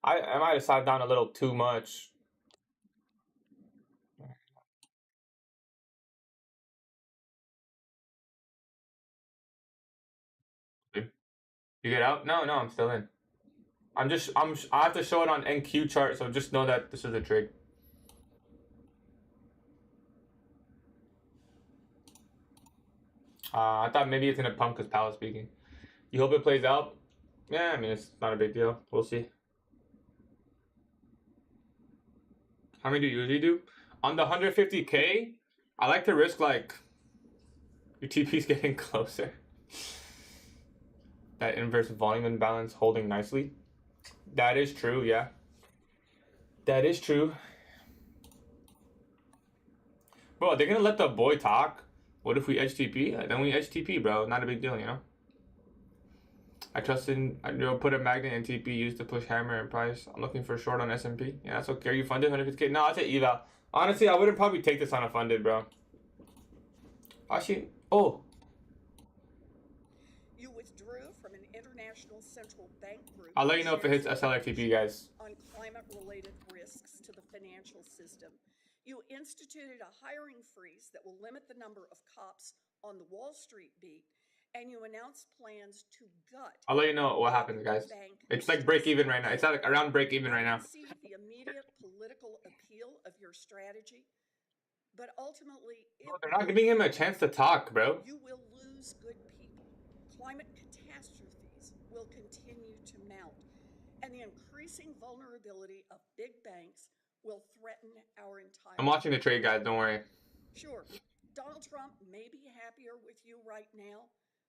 Speaker 1: I might have sized down a little too much. You get out? No, I'm still in. I have to show it on NQ chart, so just know that this is a trade. I thought maybe it's gonna pump because Powell's speaking. You hope it plays out? Yeah, I mean, it's not a big deal. We'll see. How many do you usually do? On the 150K, I like to risk like your TP's getting closer. That inverse volume imbalance holding nicely. That is true, yeah. That is true. Bro, they're gonna let the boy talk. What if we edge TP? Then we edge TP, bro. Not a big deal, you know? I trust in, put a magnet in TP used to push hammer and price. I'm looking for a short on S&P. Yeah, that's okay. Are you funded 150K? No, I'll say eval. Honestly, I wouldn't probably take this on a funded, bro. Actually, oh.
Speaker 4: You withdrew from an international central bank group.
Speaker 1: I'll let you know if it hits SLRTP, guys.
Speaker 4: On climate-related risks to the financial system. You instituted a hiring freeze that will limit the number of cops on the Wall Street beat, and you announced plans to gut.
Speaker 1: I'll let you know what happens, guys. It's like break even right now. It's at like around break even right now.
Speaker 4: See the immediate political appeal of your strategy, but ultimately,
Speaker 1: they're not giving him a chance to talk, bro.
Speaker 4: You will lose good people. Climate catastrophes will continue to mount, and the increasing vulnerability of big banks will threaten our entire.
Speaker 1: I'm watching the trade, guys. Don't worry.
Speaker 4: Sure, Donald Trump may be happier with you right now,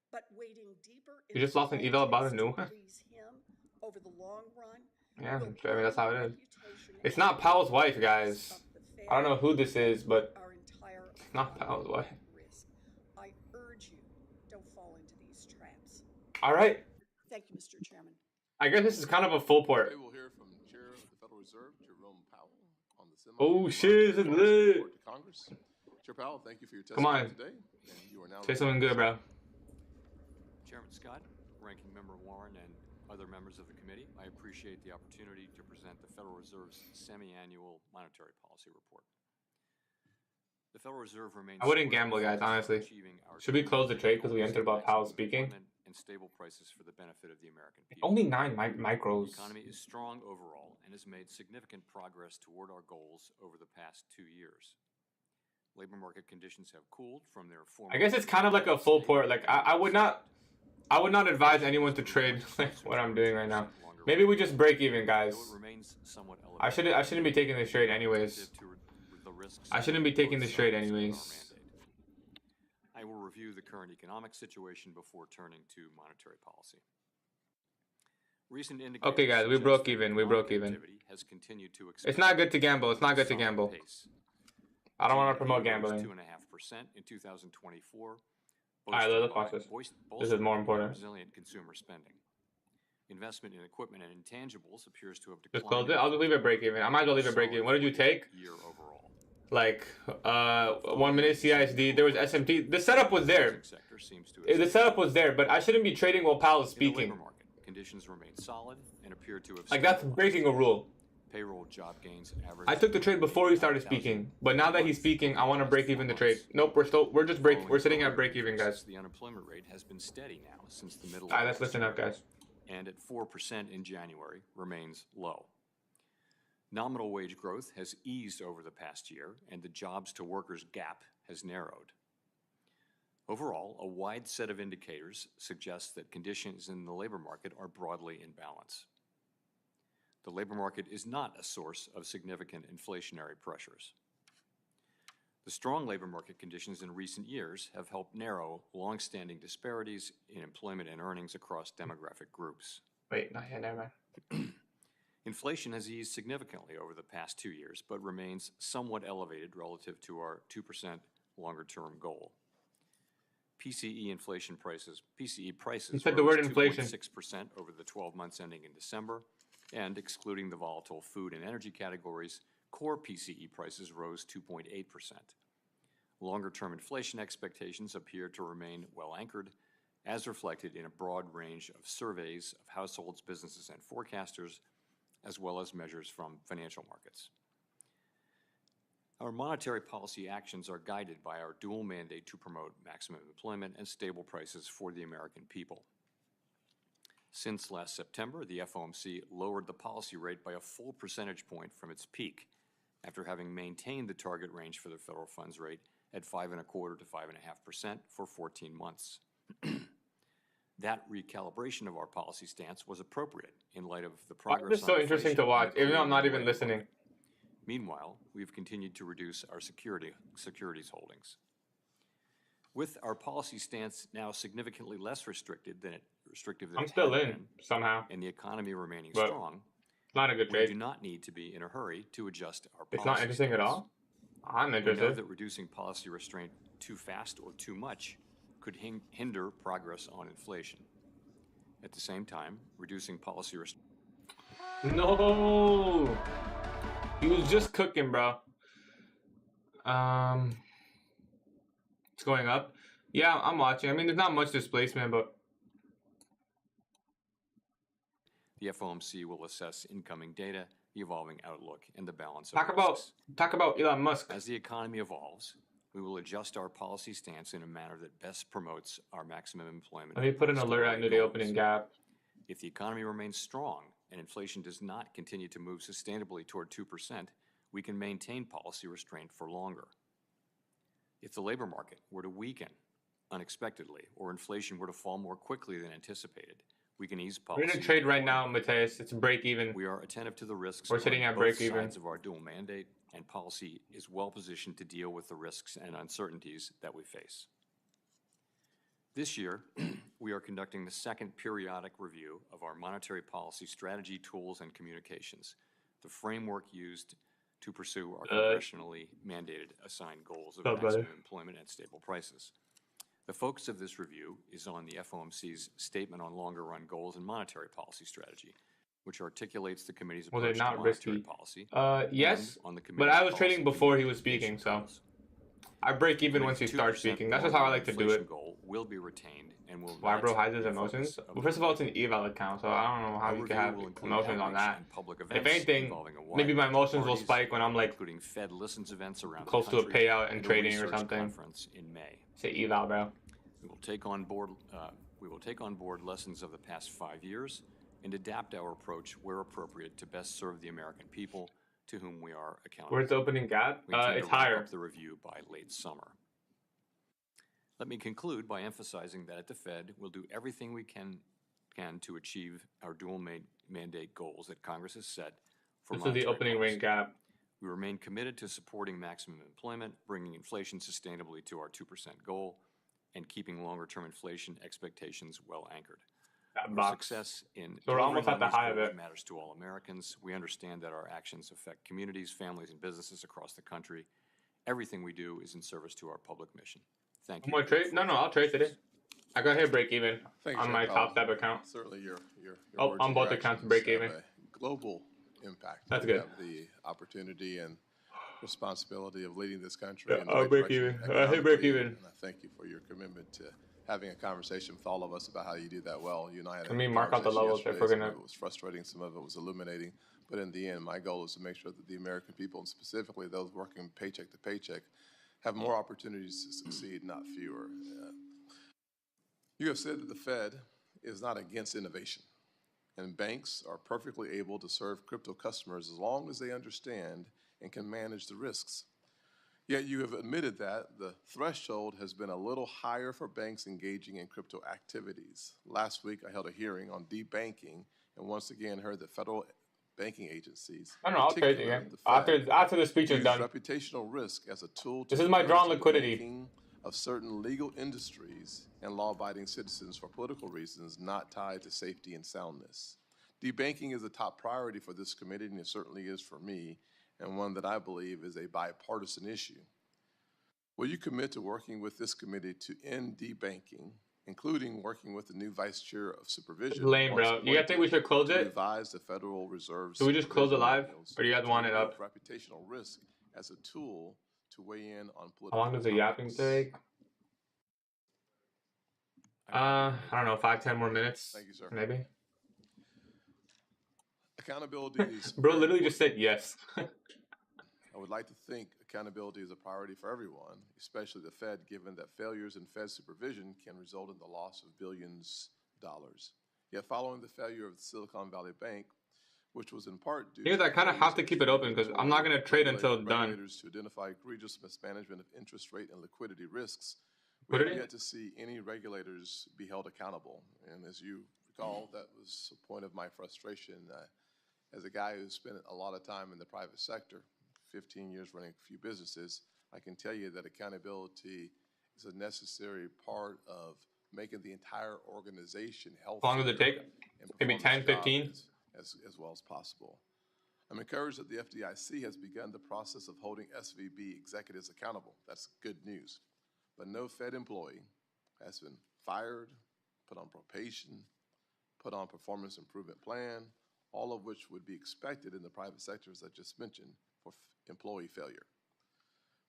Speaker 4: but wading deeper.
Speaker 1: You just lost an eval about a new one.
Speaker 4: Him over the long run.
Speaker 1: Yeah, I mean that's how it is. It's not Powell's wife, guys. I don't know who this is, but it's not Powell's wife.
Speaker 4: I urge you, don't fall into these traps.
Speaker 1: All right.
Speaker 4: Thank you, Mr. Chairman.
Speaker 1: I guess this is kind of a full port.
Speaker 2: Today we'll hear from Chair of the Federal Reserve, Jerome Powell, on the
Speaker 1: oh shit, this is lit.
Speaker 2: Congress. Chair Powell, thank you for your
Speaker 1: Come
Speaker 2: testimony
Speaker 1: on.
Speaker 2: today. And you are now
Speaker 1: say something good, bro.
Speaker 5: Chairman Scott, Ranking Member Warren, and other members of the committee, I appreciate the opportunity to present the Federal Reserve's semi-annual monetary policy report. The Federal Reserve remains.
Speaker 1: I wouldn't gamble, guys, honestly. Should we close the trade because we entered about Powell speaking?
Speaker 5: And stable prices for the benefit of the American people.
Speaker 1: Only 9 micros.
Speaker 5: The economy is strong overall and has made significant progress toward our goals over the past 2 years. Labor market conditions have cooled from their former.
Speaker 1: I guess it's kind of like a full port. Like I would not advise anyone to trade like what I'm doing right now. Maybe we just break even, guys. I shouldn't be taking this trade anyways. I shouldn't be taking this trade anyways.
Speaker 5: I will review the current economic situation before turning to monetary policy. Recent indicators.
Speaker 1: Okay, guys, we broke even. We broke even.
Speaker 5: Has continued to
Speaker 1: it's not good to gamble. It's not good to gamble. I don't want to promote gambling.
Speaker 5: 2.5% in 2024.
Speaker 1: All right, let's watch this. This is more important.
Speaker 5: Resilient consumer spending. Investment in equipment and intangibles appears to have declined.
Speaker 1: Just close it. I'll just leave it break even. I might as well leave it break even. What did you take?
Speaker 5: Year overall.
Speaker 1: Like 1 minute CISD. There was SMT. The setup was there. The setup was there, but I shouldn't be trading while Powell is speaking.
Speaker 5: In the labor market, conditions remain solid and appear to have.
Speaker 1: Like that's breaking a rule.
Speaker 5: Payroll job gains average.
Speaker 1: I took the trade before he started speaking, but now that he's speaking, I want to break even the trade. Nope, we're sitting at break even, guys.
Speaker 5: The unemployment rate has been steady now since the middle.
Speaker 1: All right, let's listen up, guys.
Speaker 5: And at 4% in January remains low. Nominal wage growth has eased over the past year, and the jobs to workers gap has narrowed. Overall, a wide set of indicators suggests that conditions in the labor market are broadly in balance. The labor market is not a source of significant inflationary pressures. The strong labor market conditions in recent years have helped narrow long-standing disparities in employment and earnings across demographic groups.
Speaker 1: Wait, not yet, never mind.
Speaker 5: Inflation has eased significantly over the past 2 years, but remains somewhat elevated relative to our 2% longer-term goal. PCE prices
Speaker 1: You said the word inflation.
Speaker 5: 2.6% over the 12 months ending in December, and excluding the volatile food and energy categories, core PCE prices rose 2.8%. Longer-term inflation expectations appear to remain well anchored, as reflected in a broad range of surveys of households, businesses, and forecasters, as well as measures from financial markets. Our monetary policy actions are guided by our dual mandate to promote maximum employment and stable prices for the American people. Since last September, the FOMC lowered the policy rate by a full percentage point from its peak, after having maintained the target range for the federal funds rate at 5.25% to 5.5% for 14 months. That recalibration of our policy stance was appropriate in light of the progress.
Speaker 1: It's so interesting to watch, even though I'm not even listening.
Speaker 5: Meanwhile, we've continued to reduce our securities holdings. With our policy stance now significantly less restrictive than it
Speaker 1: I'm still in somehow,
Speaker 5: and the economy remaining
Speaker 1: but
Speaker 5: strong,
Speaker 1: not a good
Speaker 5: we
Speaker 1: trade.
Speaker 5: do not need to be in a hurry to adjust our policy.
Speaker 1: It's not interesting
Speaker 5: stance.
Speaker 1: at all. I'm
Speaker 5: We know
Speaker 1: interested.
Speaker 5: that reducing policy restraint too fast or too much could hinder progress on inflation. At the same time, reducing policy restraint.
Speaker 1: No, he was just cooking, bro. It's going up. Yeah, I'm watching. I mean, there's not much displacement, but
Speaker 5: The FOMC will assess incoming data, the evolving outlook, and the balance of
Speaker 1: talk about Elon Musk.
Speaker 5: As the economy evolves, we will adjust our policy stance in a manner that best promotes our maximum employment.
Speaker 1: Let me put an alert into the opening gap.
Speaker 5: If the economy remains strong and inflation does not continue to move sustainably toward 2%, we can maintain policy restraint for longer. If the labor market were to weaken unexpectedly or inflation were to fall more quickly than anticipated, we can ease policy.
Speaker 1: We're in a trade right now, Mateus. It's break even.
Speaker 5: We are attentive to the risks.
Speaker 1: We're sitting at break even.
Speaker 5: Sides of our dual mandate, and policy is well positioned to deal with the risks and uncertainties that we face. This year, we are conducting the second periodic review of our monetary policy strategy, tools, and communications, the framework used to pursue our congressionally mandated assigned goals of maximum employment and stable prices. The focus of this review is on the FOMC's statement on longer-run goals and monetary policy strategy, which articulates the committee's approach to monetary policy.
Speaker 1: Yes, but I was trading before he was speaking, so I break even once he starts speaking. That's just how I like to do it.
Speaker 5: Goal will be retained and will.
Speaker 1: Why bro hides his emotions? Well, first of all, it's an eval account, so I don't know how you can have emotions on that. If anything, maybe my emotions will spike when I'm like
Speaker 5: including Fed listens events around
Speaker 1: close to a payout and trading or something.
Speaker 5: In May.
Speaker 1: Say eval, bro.
Speaker 5: We will take on board lessons of the past 5 years and adapt our approach where appropriate to best serve the American people, to whom we are accountable.
Speaker 1: Where's the opening gap? It's higher.
Speaker 5: Up the review by late summer. Let me conclude by emphasizing that at the Fed, we'll do everything we can to achieve our dual mandate goals that Congress has set for
Speaker 1: monetary policy. This is the opening range gap.
Speaker 5: We remain committed to supporting maximum employment, bringing inflation sustainably to our 2% goal, and keeping longer-term inflation expectations well anchored. Our success in
Speaker 1: so we're almost at the high of it.
Speaker 5: Matters to all Americans. We understand that our actions affect communities, families, and businesses across the country. Everything we do is in service to our public mission. Thank you.
Speaker 1: I'm gonna trade? No, I'll trade today. I got hit break even on my top step account.
Speaker 2: Certainly, your
Speaker 1: on both accounts break even.
Speaker 2: Global impact.
Speaker 1: That's good.
Speaker 2: You have the opportunity and responsibility of leading this country.
Speaker 1: Yeah, I'll break even. I hit break even.
Speaker 2: And I thank you for your commitment to having a conversation with all of us about how you do that well. You and I had
Speaker 1: Let me mark out the levels if we're gonna.
Speaker 2: Some of it was frustrating, some of it was illuminating, but in the end, my goal is to make sure that the American people, and specifically those working paycheck to paycheck, have more opportunities to succeed, not fewer. You have said that the Fed is not against innovation. and banks are perfectly able to serve crypto customers as long as they understand and can manage the risks. Yet you have admitted that the threshold has been a little higher for banks engaging in crypto activities. Last week, I held a hearing on debanking and once again heard that federal banking agencies,
Speaker 1: I don't know. I'll trade it again. After the speech is
Speaker 2: use
Speaker 1: done.
Speaker 2: reputational risk as a tool to
Speaker 1: This is my drawn
Speaker 2: encourage the
Speaker 1: liquidity.
Speaker 2: banking of certain legal industries and law-abiding citizens for political reasons not tied to safety and soundness. Debanking is a top priority for this committee, and it certainly is for me, and one that I believe is a bipartisan issue. Will you commit to working with this committee to end debanking, including working with the new Vice Chair of Supervision?
Speaker 1: Lame, bro. You guys think we should close
Speaker 2: to
Speaker 1: it?
Speaker 2: revise the Federal Reserve's
Speaker 1: Do we just close it live,
Speaker 2: manuals
Speaker 1: or do you guys want it up?
Speaker 2: Reputational risk as a tool to weigh in on political
Speaker 1: How long does the yapping
Speaker 2: topics.
Speaker 1: take? I don't know, 5-10 more minutes.
Speaker 2: Thank you, sir.
Speaker 1: Maybe.
Speaker 2: Accountability is
Speaker 1: Bro
Speaker 2: very
Speaker 1: literally
Speaker 2: important.
Speaker 1: just said yes.
Speaker 2: I would like to think accountability is a priority for everyone, especially the Fed, given that failures in Fed supervision can result in the loss of billions of dollars. Yet following the failure of the Silicon Valley Bank, which was in part due
Speaker 1: Because
Speaker 2: to
Speaker 1: I kind of have to keep it open because I'm not going to trade until it's done.
Speaker 2: regulators to identify egregious mismanagement of interest rate and liquidity risks, we have yet to see any regulators be held accountable. And as you recall, that was a point of my frustration as a guy who spent a lot of time in the private sector, 15 years running a few businesses. I can tell you that accountability is a necessary part of making the entire organization healthy.
Speaker 1: How long does it take? Maybe 10, 15?
Speaker 2: As well as possible. I'm encouraged that the FDIC has begun the process of holding SVB executives accountable. That's good news. But no Fed employee has been fired, put on probation, put on performance improvement plan, all of which would be expected in the private sector, as I just mentioned, for employee failure.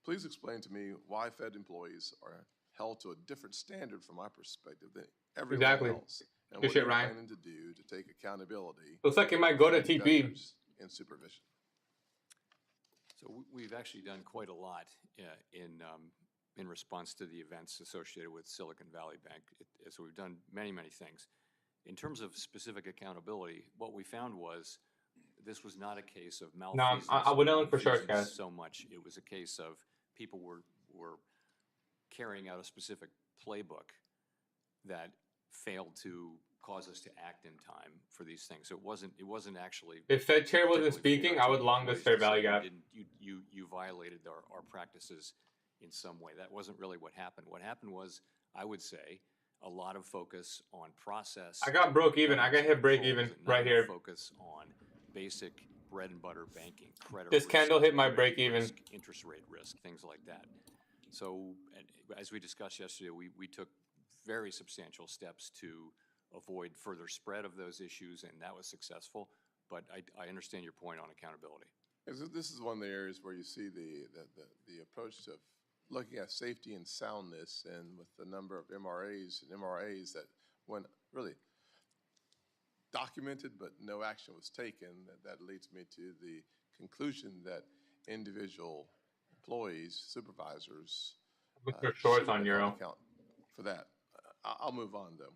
Speaker 2: Please explain to me why Fed employees are held to a different standard from my perspective than everyone else. And what are you planning to do to take accountability?
Speaker 1: Looks like it might go to TP.
Speaker 2: In supervision.
Speaker 5: So we've actually done quite a lot in response to the events associated with Silicon Valley Bank. So we've done many, many things. In terms of specific accountability, what we found was this was not a case of malfeasance.
Speaker 1: No, I wouldn't look for sharks, guys.
Speaker 5: So much. It was a case of people were carrying out a specific playbook that failed to cause us to act in time for these things. So it wasn't actually.
Speaker 1: If Fed Chair wasn't speaking, I would long this fair value gap.
Speaker 5: You violated our practices in some way. That wasn't really what happened. What happened was, I would say, a lot of focus on process.
Speaker 1: I got broke even. I got hit break even right here.
Speaker 5: Focus on basic bread and butter banking, credit.
Speaker 1: This candle hit my break even.
Speaker 5: Interest rate risk, things like that. So, as we discussed yesterday, we took very substantial steps to avoid further spread of those issues, and that was successful. But I understand your point on accountability.
Speaker 2: This is one of the areas where you see the approach to looking at safety and soundness, and with the number of MRAs that went really documented, but no action was taken, that leads me to the conclusion that individual employees, supervisors,
Speaker 1: shorts on Euro.
Speaker 2: Account for that. I'll move on though.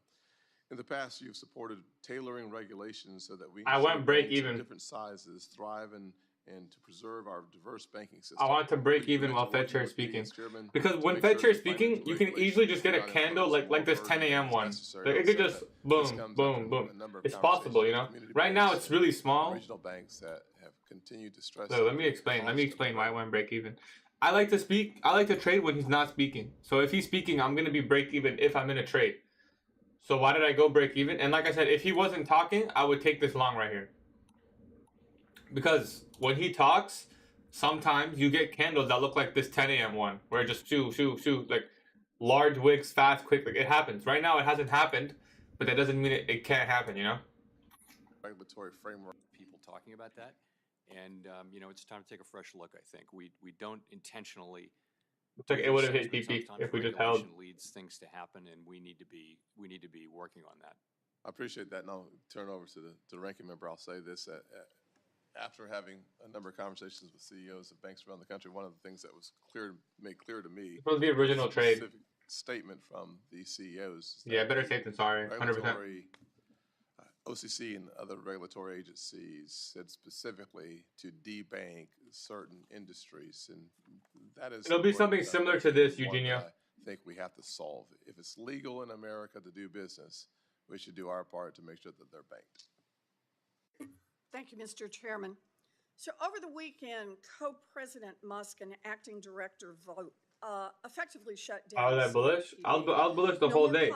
Speaker 2: In the past, you've supported tailoring regulations so that we different sizes thrive and to preserve our diverse banking system.
Speaker 1: I want to break even while Fed Chair is speaking. Because when Fed Chair is speaking, you can easily just get a candle like this 10 a.m. one. Like it could just boom, boom, boom. It's possible, you know? Right now, it's really small.
Speaker 2: Regional banks that have continued to stress.
Speaker 1: So let me explain why I went break even. I like to speak. I like to trade when he's not speaking. So if he's speaking, I'm going to be break even if I'm in a trade. So why did I go break even? And like I said, if he wasn't talking, I would take this long right here. Because when he talks, sometimes you get candles that look like this 10 a.m. one, where it just shoot, like large wicks, fast, quick. Like it happens. Right now, it hasn't happened, but that doesn't mean it can't happen, you know?
Speaker 2: Regulatory framework.
Speaker 5: People talking about that. And, it's time to take a fresh look, I think. We don't intentionally...
Speaker 1: It's like it would have hit TP if we just held.
Speaker 5: Leads things to happen, and we need to be working on that.
Speaker 2: I appreciate that, and I'll turn over to the ranking member. I'll say this: after having a number of conversations with CEOs of banks around the country, one of the things that was made clear to me
Speaker 1: was the original trade
Speaker 2: statement from the CEOs.
Speaker 1: Yeah, better safe than sorry. 100%.
Speaker 2: OCC and other regulatory agencies said specifically to debank certain industries, and that is
Speaker 1: It'll be something similar to this, Eugenio.
Speaker 2: I think we have to solve. If it's legal in America to do business, we should do our part to make sure that they're banked.
Speaker 4: Thank you, Mr. Chairman. So over the weekend, Co-President Musk and Acting Director Vogt effectively shut down.
Speaker 1: I was that bullish? I was bullish the whole day.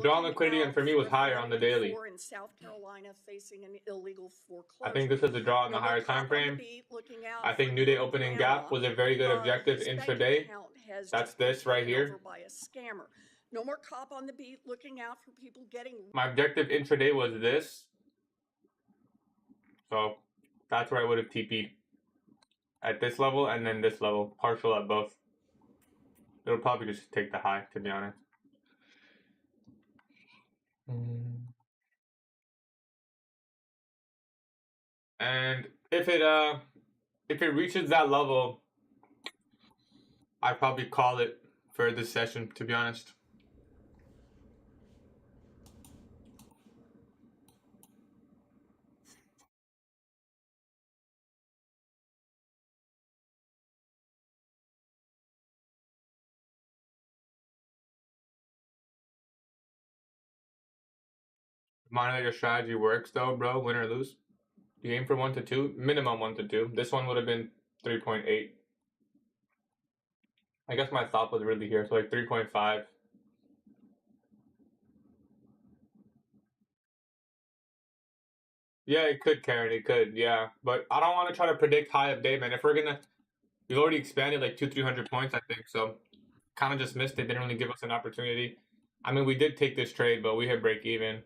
Speaker 1: Drawn liquidity and for me was higher on the daily.
Speaker 4: In South Carolina facing an illegal foreclosure.
Speaker 1: I think this is a draw on the higher time frame. I think New Day opening gap was a very good objective intraday. That's this right here.
Speaker 4: By a scammer. No more cop on the beat looking out for people getting.
Speaker 1: My objective intraday was this. So that's where I would have TP'd. At this level and then this level. Partial at both. It'll probably just take the high, to be honest. And if it reaches that level, I'd probably call it for this session, to be honest. Monitor your strategy works though, bro. Win or lose. You aim for 1 to 2, minimum 1 to 2. This one would have been 3.8. I guess my thought was really here, so like 3.5. Yeah, it could, Karen. It could, yeah. But I don't want to try to predict high of day, man. If we're gonna, we've already expanded like 200-300 points, I think. So kind of just missed it. Didn't really give us an opportunity. I mean, we did take this trade, but we hit break even.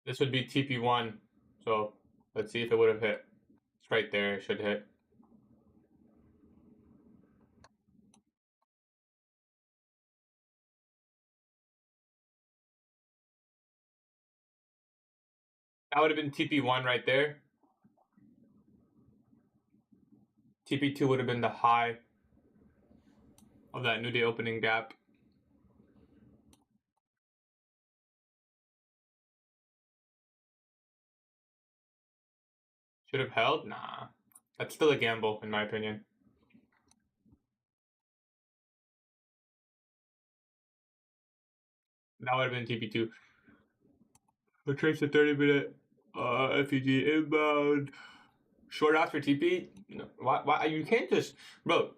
Speaker 1: This would be TP1. So let's see if it would have hit. It's right there. It should hit. That would have been TP1 right there. TP2 would have been the high of that New Day opening gap. Should have held? Nah. That's still a gamble, in my opinion. That would have been TP2. We'll trace the 30-minute FEG inbound. Short after TP? No, why? You can't just... Bro,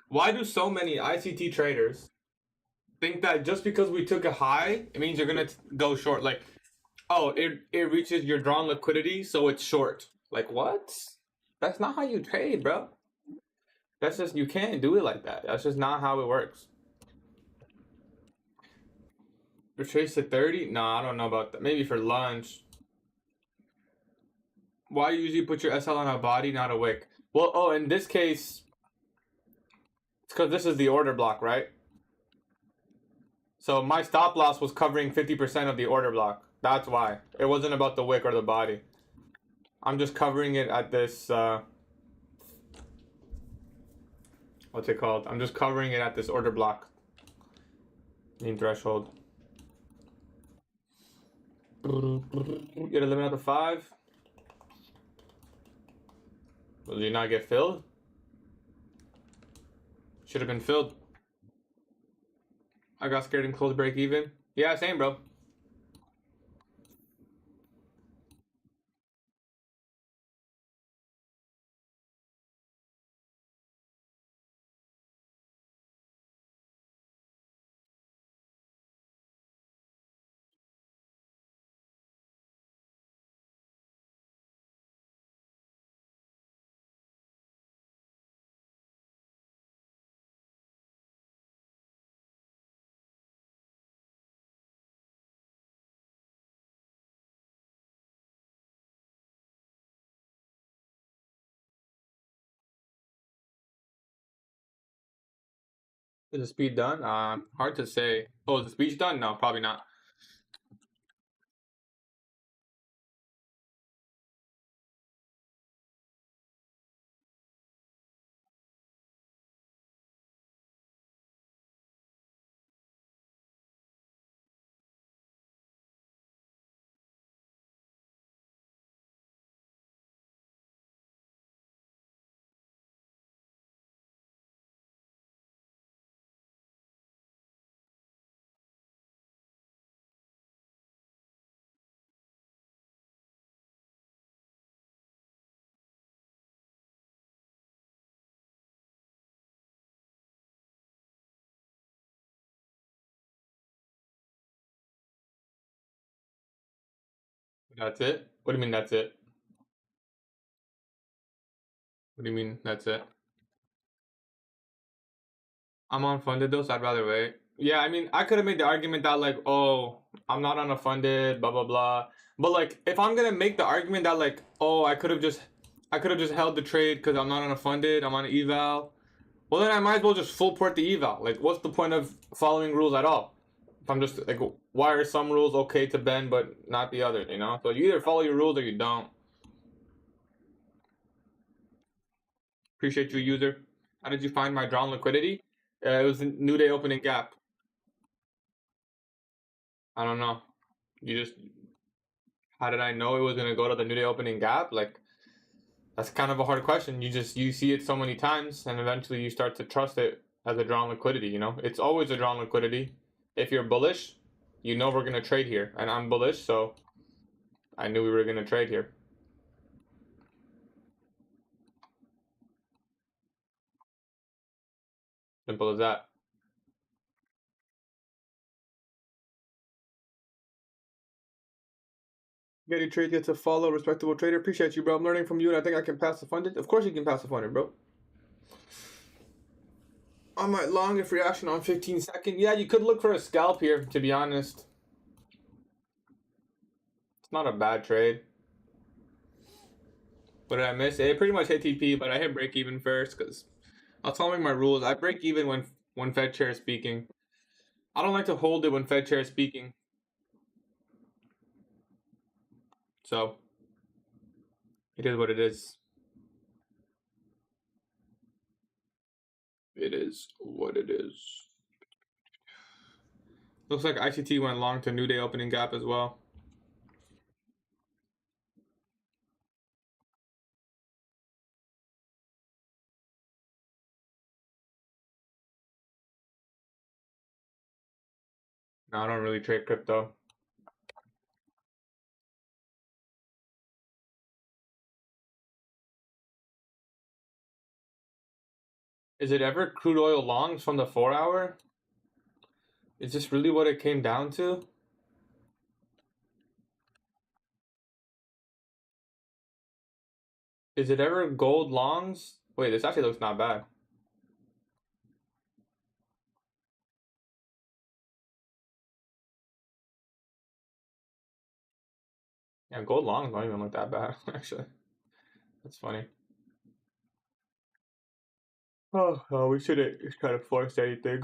Speaker 1: why do so many ICT traders think that just because we took a high, it means you're going to go short? Like, oh, it reaches your drawn liquidity, so it's short. Like, what? That's not how you trade, bro. That's just, you can't do it like that. That's just not how it works. Retrace to 30? Nah, I don't know about that. Maybe for lunch. Why you usually put your SL on a body, not a wick? Well, oh, in this case, it's because this is the order block, right? So my stop loss was covering 50% of the order block. That's why. It wasn't about the wick or the body. I'm just covering it at this, what's it called? I'm just covering it at this order block. Mean threshold. Get a limit out of 5. Will you not get filled? Should have been filled. I got scared and closed break even. Yeah, same, bro. Is the speed done? Hard to say. Oh, is the speech done? No, probably not. That's it? What do you mean that's it? What do you mean that's it? I'm unfunded though, so I'd rather wait. Yeah, I mean, I could have made the argument that like, oh, I'm not unfunded, blah blah blah. But like, if I'm gonna make the argument that like, oh, I could have just held the trade because I'm not unfunded, I'm on an eval. Well, then I might as well just full port the eval. Like, what's the point of following rules at all? If I'm just like, why are some rules okay to bend but not the others? You know, so you either follow your rules or you don't. Appreciate you, user. How did you find my drawn liquidity? It was a new day opening gap. I don't know. How did I know it was gonna go to the new day opening gap? Like, that's kind of a hard question. You see it so many times, and eventually you start to trust it as a drawn liquidity. You know, it's always a drawn liquidity. If you're bullish, you know we're gonna trade here, and I'm bullish, so I knew we were gonna trade here. Simple as that. GatieTrades gets a follow, respectable trader. Appreciate you, bro. I'm learning from you, and I think I can pass the funded. Of course you can pass the funded, bro. I might long if reaction on 15 second. Yeah, you could look for a scalp here, to be honest. It's not a bad trade. What did I miss? It pretty much hit TP, but I hit break even first because I was following my rules. I break even when Fed chair is speaking. I don't like to hold it when Fed chair is speaking. So it is what it is. It is what it is. Looks like ICT went long to new day opening gap as well. No, I don't really trade crypto. Is it ever crude oil longs from the 4 hour? Is this really what it came down to? Is it ever gold longs? Wait, this actually looks not bad. Yeah, gold longs don't even look that bad, actually. That's funny. Oh, we shouldn't try to force anything.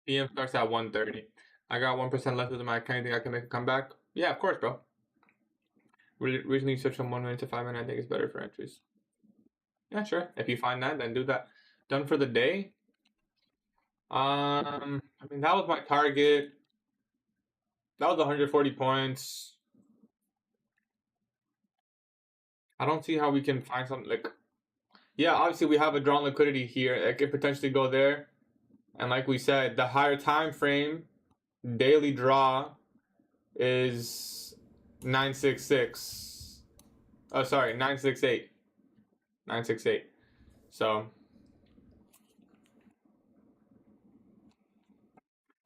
Speaker 1: PM starts at 1:30. I got 1% left with my account. You think I can make a comeback? Yeah, of course, bro. Recently switched from 1 minute to 5 minutes. I think it's better for entries. Yeah, sure. If you find that, then do that. Done for the day. I mean, that was my target. That was 140 points. I don't see how we can find something like. Yeah, obviously we have a drawn liquidity here. It could potentially go there. And like we said, the higher time frame daily draw is 966. Oh, sorry, 968. 968. So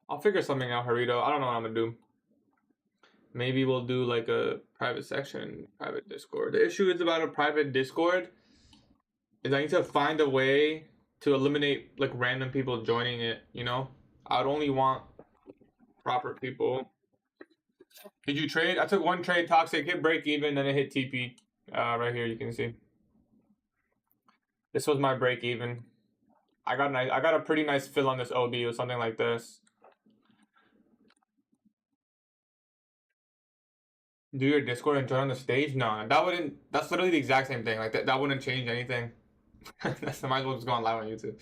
Speaker 1: I'll figure something out, Harito. I don't know what I'm gonna do. Maybe we'll do like a private section, private Discord. The issue is about a private Discord is I need to find a way to eliminate like random people joining it, you know? I would only want proper people. Did you trade? I took one trade, toxic, hit break even, then it hit TP. Right here you can see. This was my break even. I got a pretty nice fill on this OB or something like this. Do your Discord and join on the stage? No, that's literally the exact same thing. Like that wouldn't change anything. That's might as well just go on live on YouTube.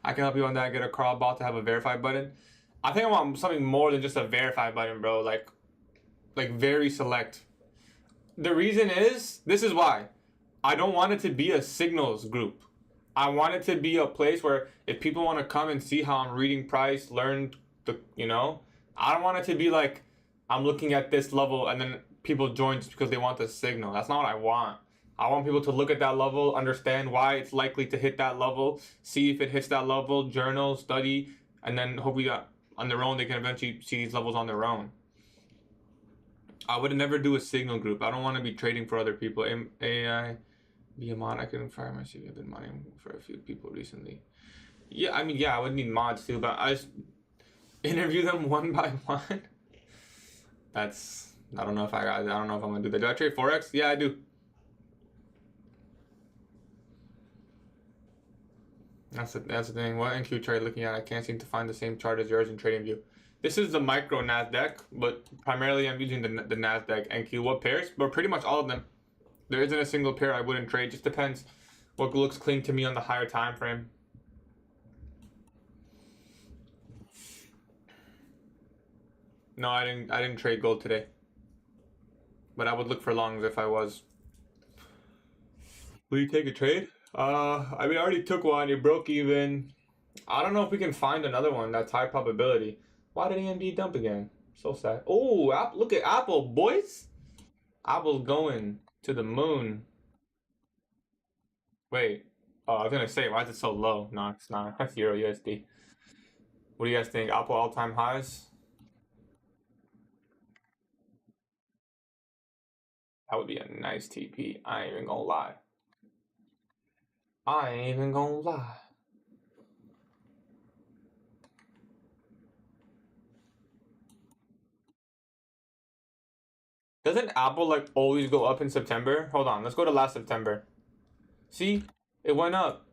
Speaker 1: I can help you on that. Get a crawl bot to have a verify button. I think I want something more than just a verify button, bro. Like very select. The reason is, this is why. I don't want it to be a signals group. I want it to be a place where if people want to come and see how I'm reading price, learn the, you know, I don't want it to be like I'm looking at this level and then people join just because they want the signal. That's not what I want. I want people to look at that level, understand why it's likely to hit that level, see if it hits that level, journal, study, and then hopefully on their own, they can eventually see these levels on their own. I would never do a signal group. I don't want to be trading for other people. AI, be a mod. I can fire my CV. I've been modding for a few people recently. Yeah, I mean, yeah, I would need mods too, but I just interview them one by one. That's, I don't know if I don't know if I'm gonna do that. Do I trade Forex? Yeah, I do. That's the thing. What NQ chart looking at? I can't seem to find the same chart as yours in TradingView. This is the micro Nasdaq, but primarily I'm using the Nasdaq NQ. What pairs? But pretty much all of them. There isn't a single pair I wouldn't trade. Just depends what looks clean to me on the higher time frame. No, I didn't trade gold today. But I would look for longs if I was. Will you take a trade? I mean, I already took one. It broke even. I don't know if we can find another one that's high probability. Why did AMD dump again? So sad. Oh, look at Apple, boys. Apple's going to the moon. Wait. Oh, I was gonna say, why is it so low? No, it's not. That's Euro USD. What do you guys think? Apple all-time highs? That would be a nice TP. I ain't even gonna lie. I ain't even gonna lie. Doesn't Apple like always go up in September? Hold on, let's go to last September. See, it went up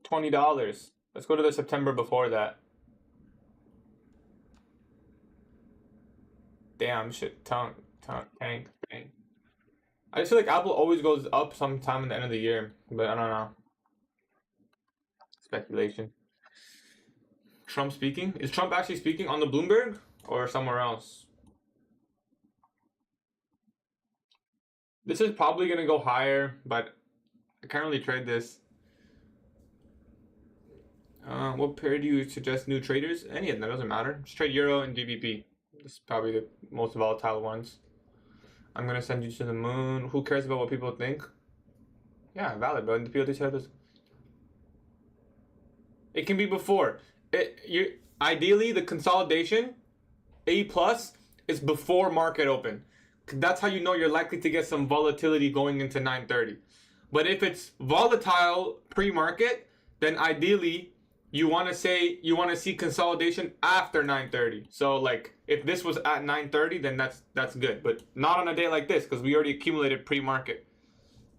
Speaker 1: $20. Let's go to the September before that. Damn, shit, tank. I just feel like Apple always goes up sometime in the end of the year, but I don't know. Speculation. Trump speaking? Is Trump actually speaking on the Bloomberg or somewhere else? This is probably gonna go higher, but I can't really trade this. What pair do you suggest new traders? Any of them, doesn't matter. Just trade Euro and GBP. This is probably the most volatile ones. I'm gonna send you to the moon. Who cares about what people think? Yeah, valid, bro. The POT said this. It can be before. Ideally the consolidation A+ is before market open. That's how you know you're likely to get some volatility going into 9:30. But if it's volatile pre-market, then ideally you want to see consolidation after 9:30. So like if this was at 9:30, then that's good, but not on a day like this because we already accumulated pre-market.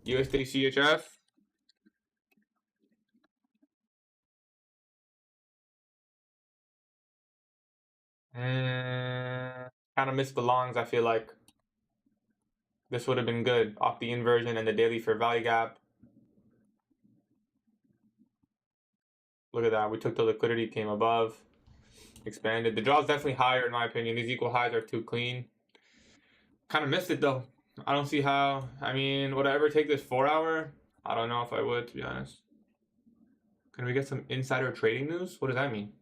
Speaker 1: USD CHF. Kind of missed the longs, I feel like. This would have been good off the inversion and the daily fair value gap. Look at that. We took the liquidity, came above, expanded. The draw's definitely higher in my opinion. These equal highs are too clean. Kind of missed it though. I don't see how. I mean, would I ever take this 4-hour? I don't know if I would, to be honest. Can we get some insider trading news? What does that mean?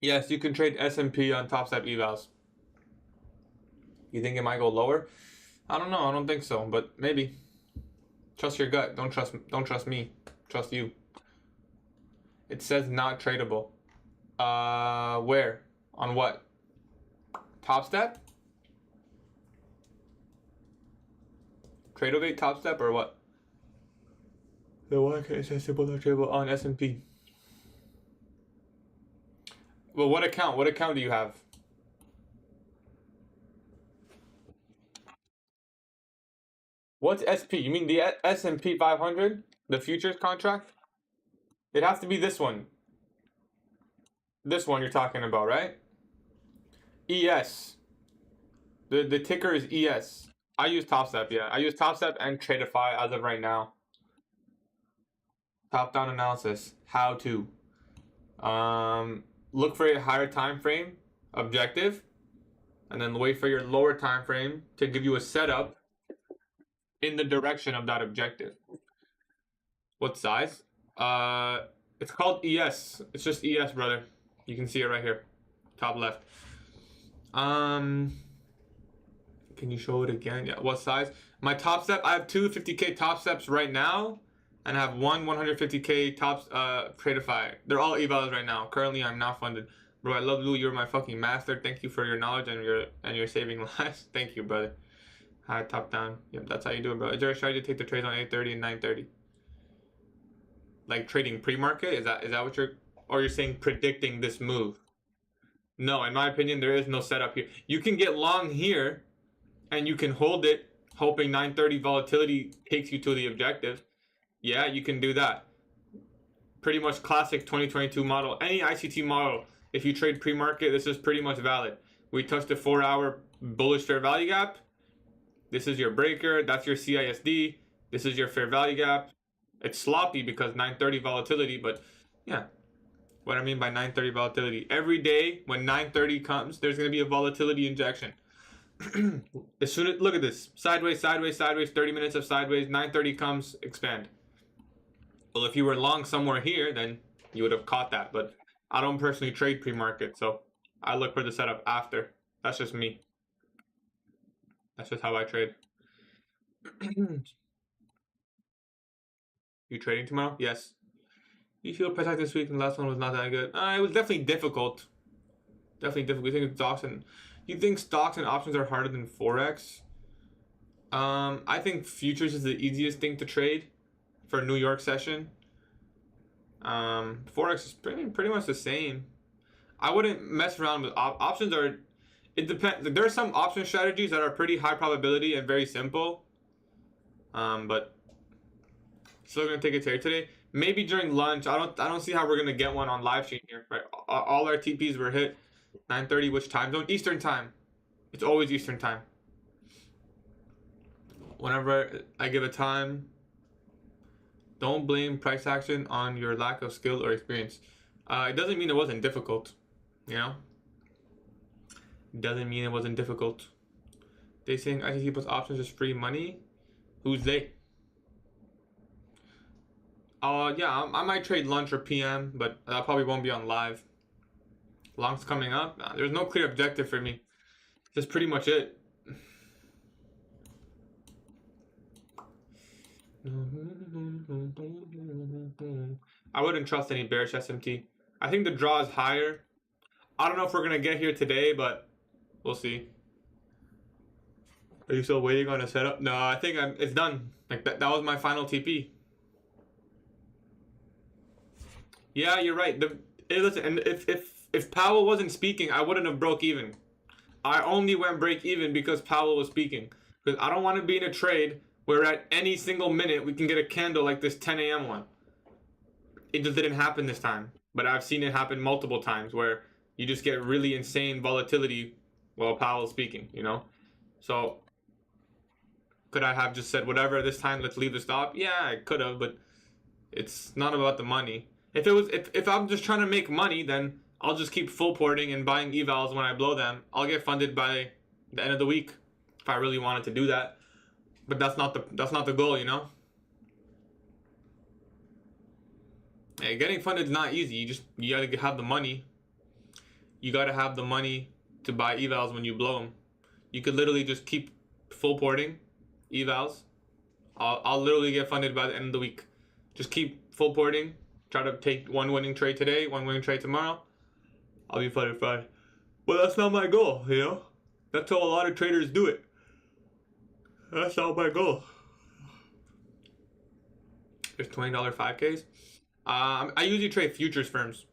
Speaker 1: Yes, you can trade S&P on TopStep evals. You think it might go lower? I don't know. I don't think so, but maybe. Trust your gut. Don't trust me. Trust you. It says not tradable. Where? On what? TopStep? Tradeovate TopStep or what? The why can't it say simple not tradable on S&P? Well, what account? What account do you have? What's SP? You mean the S&P 500? The futures contract? It has to be this one. This one you're talking about, right? ES. The ticker is ES. I use TopStep, yeah. I use TopStep and Tradify as of right now. Top-down analysis. How to. Look for a higher time frame objective, and then wait for your lower time frame to give you a setup in the direction of that objective. What size? It's called ES. It's just ES, brother. You can see it right here, top left. Can you show it again? Yeah. What size? My TopStep. I have two 50K TopSteps right now, and I have one 150K tops Tradify. They're all evals right now. Currently, I'm not funded. Bro, I love Lou. You're my fucking master. Thank you for your knowledge and your saving lives. Thank you, brother. High top down. Yep, that's how you do it, bro. Is there a strategy to take the trades on 8:30 and 9:30? Like trading pre-market? Is that what you're, or you're saying predicting this move? No, in my opinion, there is no setup here. You can get long here, and you can hold it, hoping 9:30 volatility takes you to the objective. Yeah, you can do that. Pretty much classic 2022 model. Any ICT model, if you trade pre-market, this is pretty much valid. We touched the 4-hour bullish fair value gap. This is your breaker. That's your CISD. This is your fair value gap. It's sloppy because 9:30 volatility, but yeah. What I mean by 9:30 volatility. Every day when 9:30 comes, there's going to be a volatility injection. As soon as, look at this. Sideways, sideways, sideways, 30 minutes of sideways. 9:30 comes, expand. Well, if you were long somewhere here, then you would have caught that. But I don't personally trade pre-market, so I look for the setup after. That's just me. That's just how I trade. You trading tomorrow? Yes. You feel price this week and the last one was not that good. It was definitely difficult. Definitely difficult. You think stocks and options are harder than Forex? I think futures is the easiest thing to trade for New York session. Forex is pretty much the same. I wouldn't mess around with options. It depends. There are some option strategies that are pretty high probability and very simple. But still gonna take a trade today. Maybe during lunch. I don't see how we're gonna get one on live stream here. Right? All our TPs were hit. 9:30. Which time zone? Eastern time. It's always Eastern time. Whenever I give a time, don't blame price action on your lack of skill or experience. It doesn't mean it wasn't difficult. You know. It doesn't mean it wasn't difficult. They saying ICT plus options is free money. Who's they? Yeah, I might trade lunch or PM, but that probably won't be on live. Long's coming up. Nah, there's no clear objective for me. That's pretty much it. I wouldn't trust any bearish SMT. I think the draw is higher. I don't know if we're gonna get here today, but we'll see. Are you still waiting on a setup? No, I think it's done. Like that was my final TP. Yeah, you're right. Listen, and if Powell wasn't speaking, I wouldn't have broke even. I only went break even because Powell was speaking. Because I don't want to be in a trade where at any single minute we can get a candle like this 10 a.m. one. It just didn't happen this time. But I've seen it happen multiple times where you just get really insane volatility while Powell's speaking, you know? So could I have just said whatever this time, let's leave the stop? Yeah, I could have, but it's not about the money. If I'm just trying to make money, then I'll just keep full porting and buying evals when I blow them. I'll get funded by the end of the week if I really wanted to do that. But that's not the goal, you know? Hey, getting funded is not easy. You gotta have the money. You gotta have the money to buy evals when you blow them. You could literally just keep full porting evals. I'll literally get funded by the end of the week. Just keep full porting. Try to take one winning trade today, one winning trade tomorrow. I'll be funded Friday. But that's not my goal, you know? That's how a lot of traders do it. That's not my goal. There's $20 5Ks. I usually trade futures firms.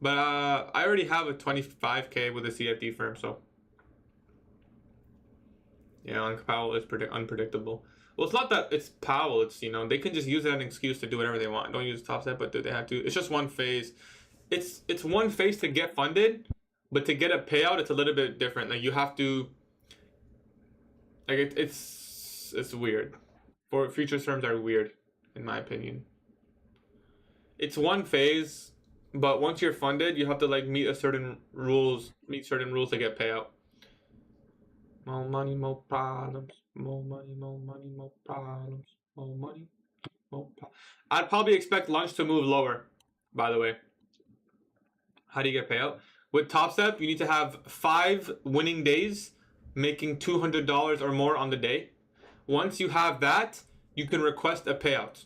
Speaker 1: But I already have a 25K with a CFD firm, so. Yeah, and Powell is unpredictable. Well, it's not that it's Powell. It's, you know, they can just use that as an excuse to do whatever they want. Don't use top set, but do they have to? It's just one phase. It's one phase to get funded, but to get a payout, it's a little bit different. Like you have to. Like it's weird. For futures firms are weird, in my opinion. It's one phase, but once you're funded, you have to like meet certain rules to get payout. More money, more problems. More money, more money, more problems. More money, more problems. I'd probably expect lunch to move lower, by the way. How do you get payout? With Top Step, you need to have 5 winning days, making $200 or more on the day. Once you have that, you can request a payout.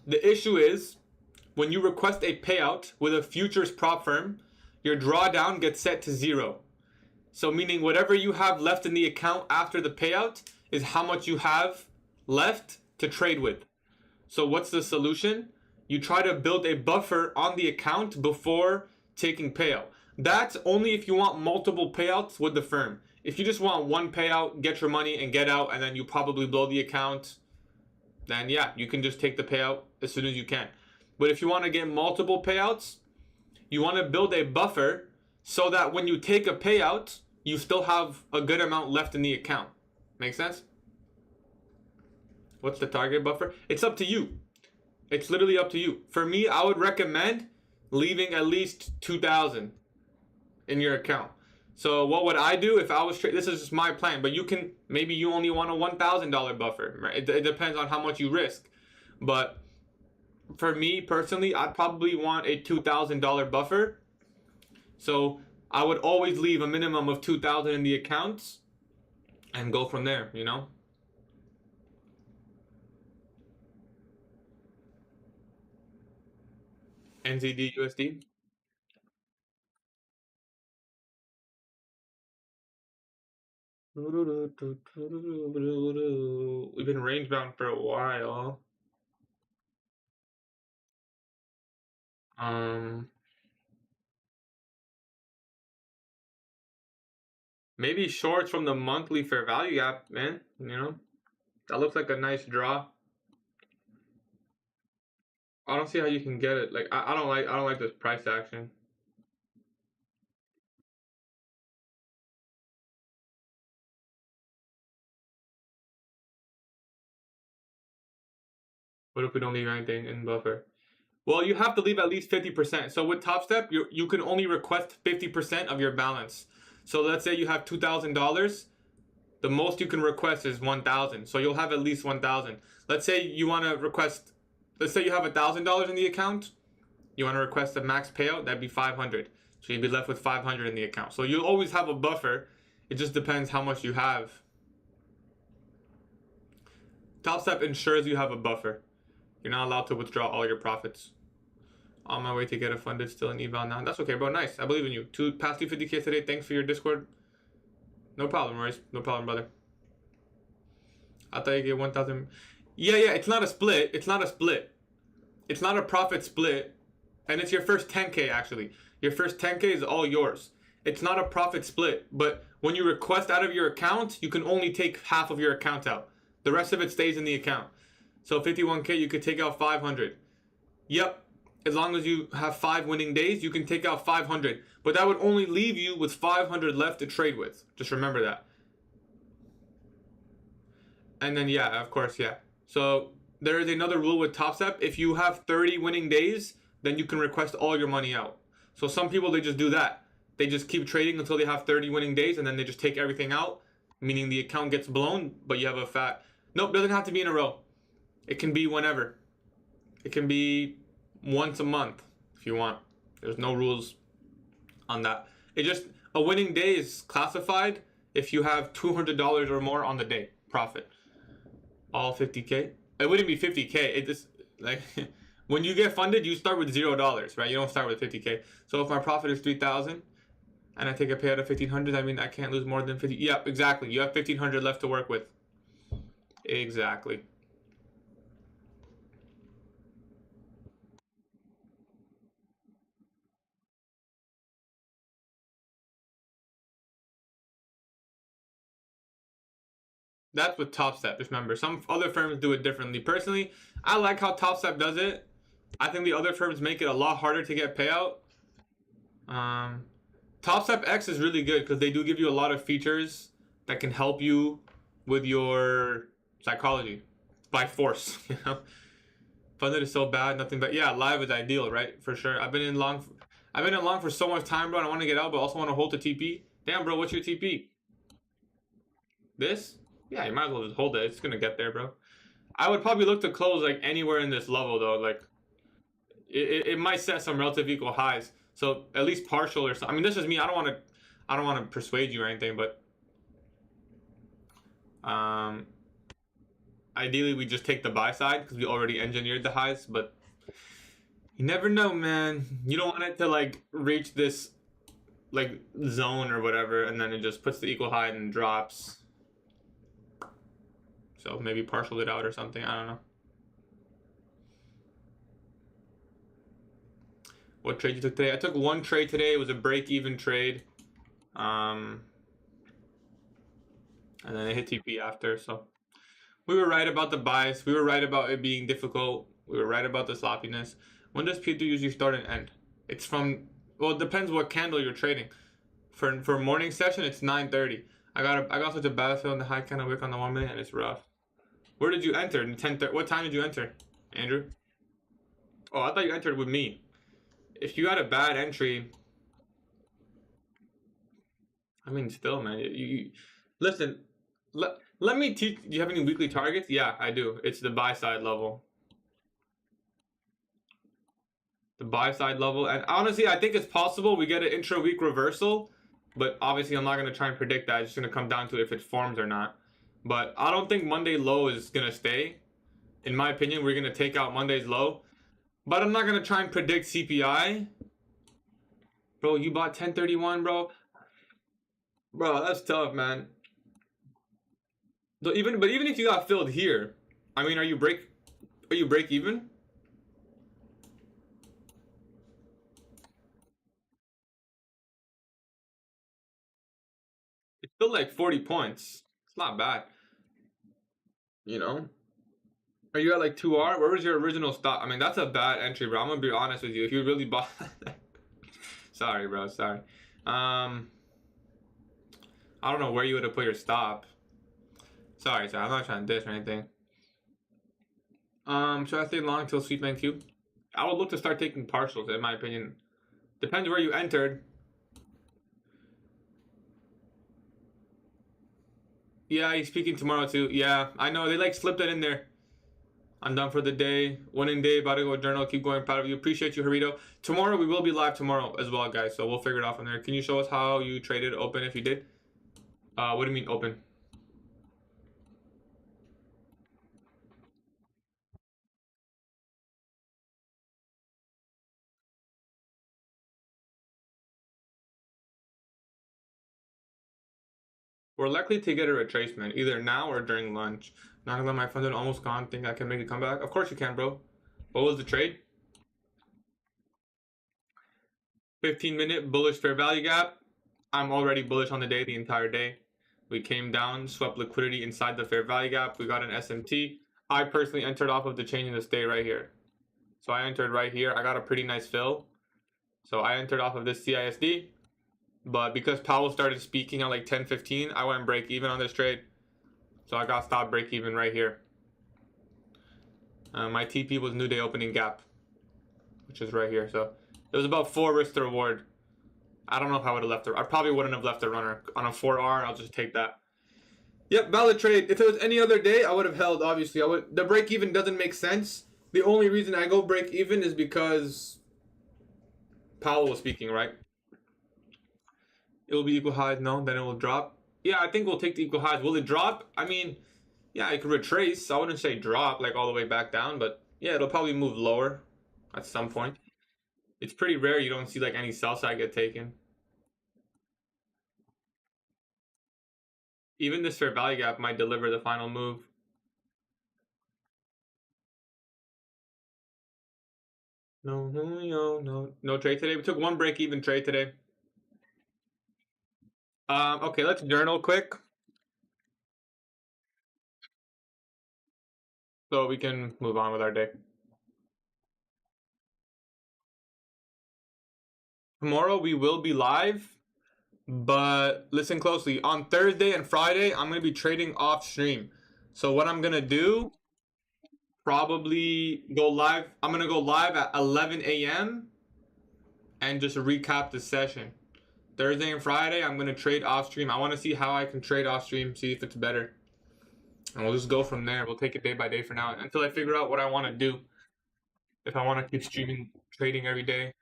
Speaker 1: The issue is when you request a payout with a futures prop firm, your drawdown gets set to 0. So meaning whatever you have left in the account after the payout is how much you have left to trade with. So what's the solution? You try to build a buffer on the account before taking payout. That's only if you want multiple payouts with the firm. If you just want one payout, get your money and get out, and then you probably blow the account, then yeah, you can just take the payout as soon as you can. But if you want to get multiple payouts, you want to build a buffer so that when you take a payout, you still have a good amount left in the account. Make sense? What's the target buffer? It's up to you. It's literally up to you. For me, I would recommend leaving at least 2,000 in your account. So what would I do if I was this is just my plan, but you can, maybe you only want a $1,000 buffer, right? It depends on how much you risk. But for me personally, I'd probably want a $2,000 buffer. So I would always leave a minimum of 2,000 in the accounts and go from there, you know? NZD USD. We've been range bound for a while. Maybe shorts from the monthly fair value gap, man. You know, that looks like a nice draw. I don't see how you can get it. Like I don't like this price action. What if we don't leave anything in buffer? Well, you have to leave at least 50%. So with Top Step, you can only request 50% of your balance. So let's say you have $2,000. The most you can request is 1,000. So you'll have at least 1,000. Let's say you want to request. Let's say you have $1,000 in the account. You want to request a max payout. That'd be 500. So you'd be left with 500 in the account. So you'll always have a buffer. It just depends how much you have. Top Step ensures you have a buffer. You're not allowed to withdraw all your profits. On my way to get it funded, still in eval now. That's okay, bro. Nice. I believe in you. Past 250K today. Thanks for your Discord. No problem, Royce. No problem, brother. I thought you get 1,000. Yeah, it's not a split. It's not a split. It's not a profit split. And it's your first 10K, actually. Your first 10K is all yours. It's not a profit split. But when you request out of your account, you can only take half of your account out. The rest of it stays in the account. So 51K, you could take out 500. Yep. As long as you have 5 winning days, you can take out 500. But that would only leave you with 500 left to trade with. Just remember that. And then, yeah, of course, yeah. So there is another rule with Top Step. If you have 30 winning days, then you can request all your money out. So some people, they just do that. They just keep trading until they have 30 winning days, and then they just take everything out, meaning the account gets blown, but you have a fat... Nope, doesn't have to be in a row. It can be whenever. It can be once a month if you want. There's no rules on that. It just, a winning day is classified if you have $200 or more on the day profit. All 50K. It wouldn't be 50K. It just, like, when you get funded, you start with $0, right? You don't start with 50K. So if my profit is 3,000 and I take a payout of 1,500, I mean, I can't lose more than 50. Yep, exactly. You have 1,500 left to work with. Exactly. That's with Top Step. Just remember, some other firms do it differently. Personally, I like how Top Step does it. I think the other firms make it a lot harder to get payout. Top Step X is really good because they do give you a lot of features that can help you with your psychology by force. You know, funded is so bad, nothing but yeah, live is ideal, right? For sure. I've been in long for so much time, bro. I want to get out, but also want to hold the TP. Damn, bro, what's your TP? This? Yeah, you might as well just hold it. It's gonna get there, bro. I would probably look to close like anywhere in this level though. Like it might set some relative equal highs. So at least partial or something. I mean, this is me. I don't want to persuade you or anything, but ideally we just take the buy side because we already engineered the highs, but you never know, man. You don't want it to like reach this like zone or whatever, and then it just puts the equal high and drops. So maybe partial it out or something. I don't know. What trade you took today? I took one trade today. It was a break-even trade. And then it hit TP after. So we were right about the bias. We were right about it being difficult. We were right about the sloppiness. When does P2 usually start and end? It's from, well, it depends what candle you're trading. For morning session, it's 9:30. I got such a bad feel in the high candle wick on the 1 minute, and it's rough. Where did you enter? In 10:30. What time did you enter, Andrew? Oh, I thought you entered with me. If you had a bad entry, I mean, still, man, you listen. Let me teach. Do you have any weekly targets? Yeah, I do. It's the buy side level. The buy side level, and honestly, I think it's possible we get an intra-week reversal, but obviously, I'm not gonna try and predict that. It's just gonna come down to if it forms or not. But I don't think Monday low is gonna stay. In my opinion, we're gonna take out Monday's low. But I'm not gonna try and predict CPI. Bro, you bought 1031, bro. Bro, that's tough, man. But even if you got filled here, I mean, are you break even? It's still like 40 points. It's not bad. You know? Are you at like 2R? Where was your original stop? I mean, that's a bad entry, bro. I'm gonna be honest with you. If you really bought sorry, bro, sorry. I don't know where you would have put your stop. Sorry, I'm not trying to diss or anything. Should I stay long till sweep NQ? I would look to start taking partials, in my opinion. Depends where you entered. Yeah, he's speaking tomorrow too. Yeah, I know. They like slipped that in there. I'm done for the day. Winning day, about to go journal. Keep going. Proud of you. Appreciate you, Harito. Tomorrow, we will be live tomorrow as well, guys. So we'll figure it out from there. Can you show us how you traded open if you did? What do you mean open? We're likely to get a retracement, either now or during lunch. Not gonna let my funding almost gone. Think I can make a comeback? Of course you can, bro. What was the trade? 15-minute bullish fair value gap. I'm already bullish on the day, the entire day. We came down, swept liquidity inside the fair value gap. We got an SMT. I personally entered off of the change in the stay right here. So I entered right here. I got a pretty nice fill. So I entered off of this CISD. But because Powell started speaking at like 10:15, I went break even on this trade. So I got stop break even right here. My TP was new day opening gap, which is right here. So it was about 4 risk to reward. I don't know if I would have left it. I probably wouldn't have left a runner on a 4R. I'll just take that. Yep, valid trade. If it was any other day, I would have held. Obviously, I would. The break even doesn't make sense. The only reason I go break even is because Powell was speaking, right? It will be equal highs. No, then it will drop. Yeah, I think we'll take the equal highs. Will it drop? I mean, yeah, it could retrace. I wouldn't say drop like all the way back down, but yeah, it'll probably move lower at some point. It's pretty rare you don't see like any sell side get taken. Even this fair value gap might deliver the final move. No trade today. We took one break even trade today. Okay, let's journal quick. So we can move on with our day. Tomorrow we will be live, but listen closely. On Thursday and Friday, I'm going to be trading off stream. So what I'm going to do, probably go live. I'm going to go live at 11 a.m. and just recap the session. Thursday and Friday, I'm going to trade off stream. I want to see how I can trade off stream, see if it's better. And we'll just go from there. We'll take it day by day for now until I figure out what I want to do. If I want to keep streaming trading every day.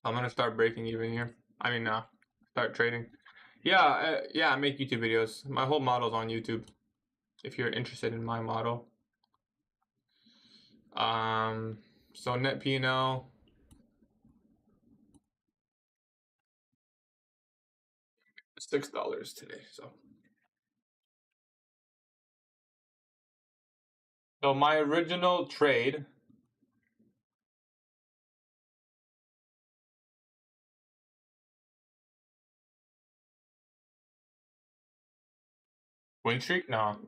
Speaker 1: I'm going to start breaking even here. I mean, start trading. Yeah, yeah, I make YouTube videos. My whole model's on YouTube. If you're interested in my model. So net P&L. $6 today. So my original trade. Win streak? No.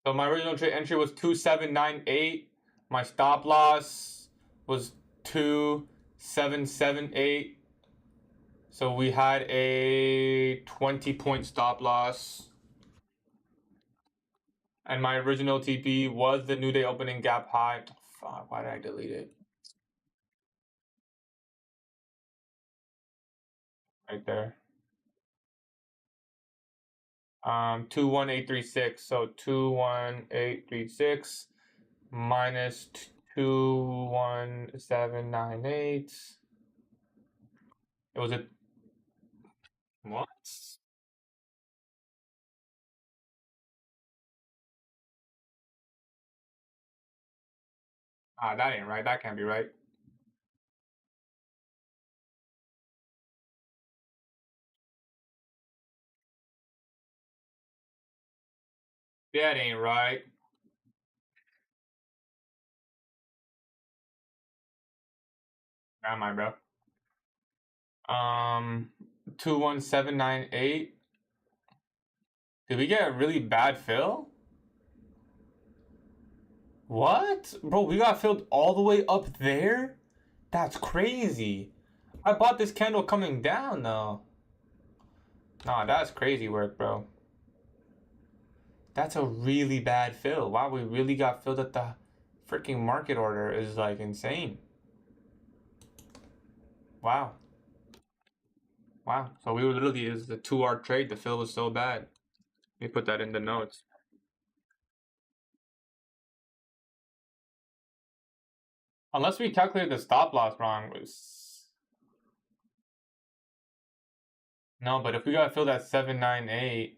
Speaker 1: So my original trade entry was 2798. My stop loss was 2778. So we had a 20-point stop loss. And my original TP was the new day opening gap high. Fuck, why did I delete it? Right there. 21836. So 21836 minus 21798. It was a what? Ah, that ain't right. That can't be right. That ain't right. Am I, bro? 21798. Did we get a really bad fill? What? Bro, we got filled all the way up there? That's crazy. I bought this candle coming down, though. Nah, that's crazy work, bro. That's a really bad fill. Wow, we really got filled at the freaking market order is like insane. Wow. Wow. So we were literally, is the 2-hour trade. The fill was so bad. Let me put that in the notes. Unless we calculated the stop loss wrong. No, but if we got filled at 798,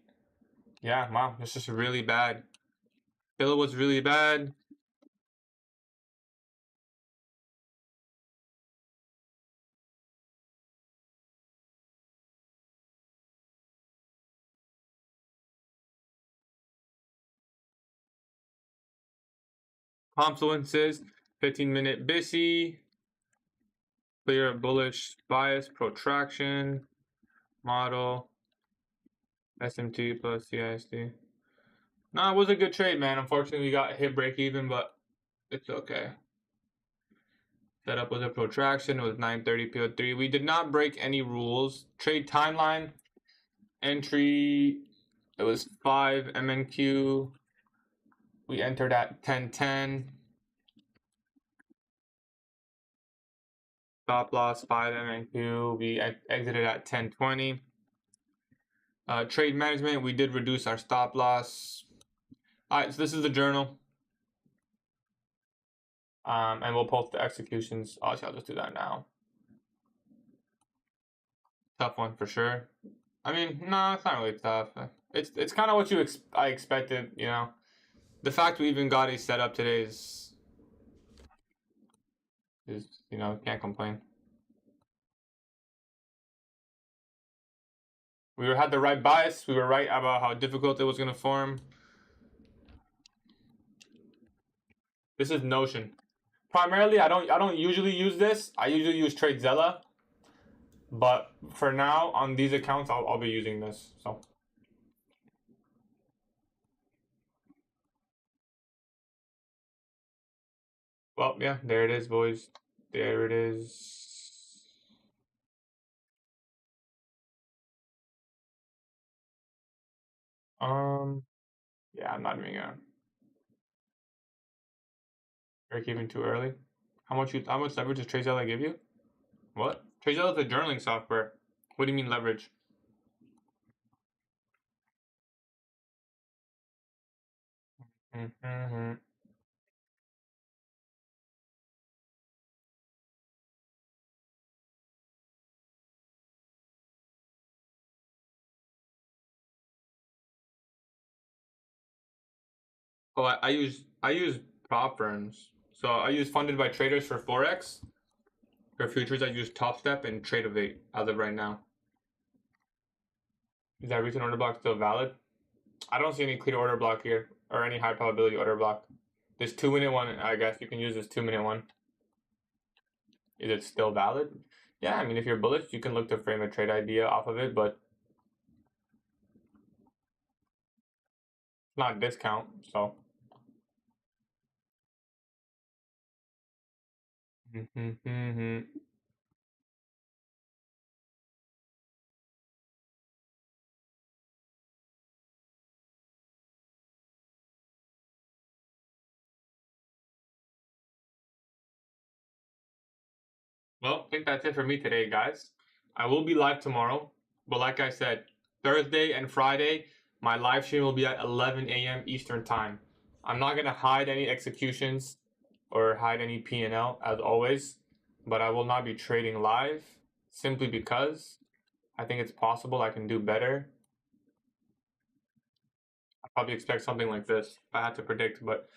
Speaker 1: yeah, wow, it's just really bad. Fill was really bad. Confluences, 15-minute BISI, clear bullish bias, protraction, model, SMT plus CISD. Nah, it was a good trade, man. Unfortunately, we got hit break even, but it's okay. Setup was a protraction. It was 930 PO3. We did not break any rules. Trade timeline, entry, it was 5 MNQ. We entered at 1010. Stop loss 5 MNQ. We exited at 1020. Trade management, we did reduce our stop loss. All right, so this is the journal. And we'll post the executions. Actually, I'll just do that now. Tough one for sure. I mean, no, it's not really tough. It's kind of what I expected, you know. The fact we even got a setup today is you know, can't complain. We had the right bias. We were right about how difficult it was gonna form. This is Notion. Primarily, I don't usually use this. I usually use TradeZella, but for now on these accounts, I'll be using this. So. Well, yeah, there it is, boys. There it is. Yeah, I'm not even gonna break even too early. How much leverage does TradeZella give you? What? TradeZella is a journaling software. What do you mean leverage? Oh, I use prop firms. So I use funded by traders for forex. For futures, I use Top Step and Trade as of right now. Is that recent order block still valid? I don't see any clear order block here or any high probability order block. This 2-minute one, I guess you can use this 2-minute one. Is it still valid? Yeah, I mean, if you're bullish, you can look to frame a trade idea off of it, but it's not discount, so. Well, I think that's it for me today, guys. I will be live tomorrow, but like I said, Thursday and Friday, my live stream will be at 11 a.m. Eastern Time. I'm not going to hide any executions or hide any P&L as always, but I will not be trading live simply because I think it's possible I can do better. I probably expect something like this if I had to predict, but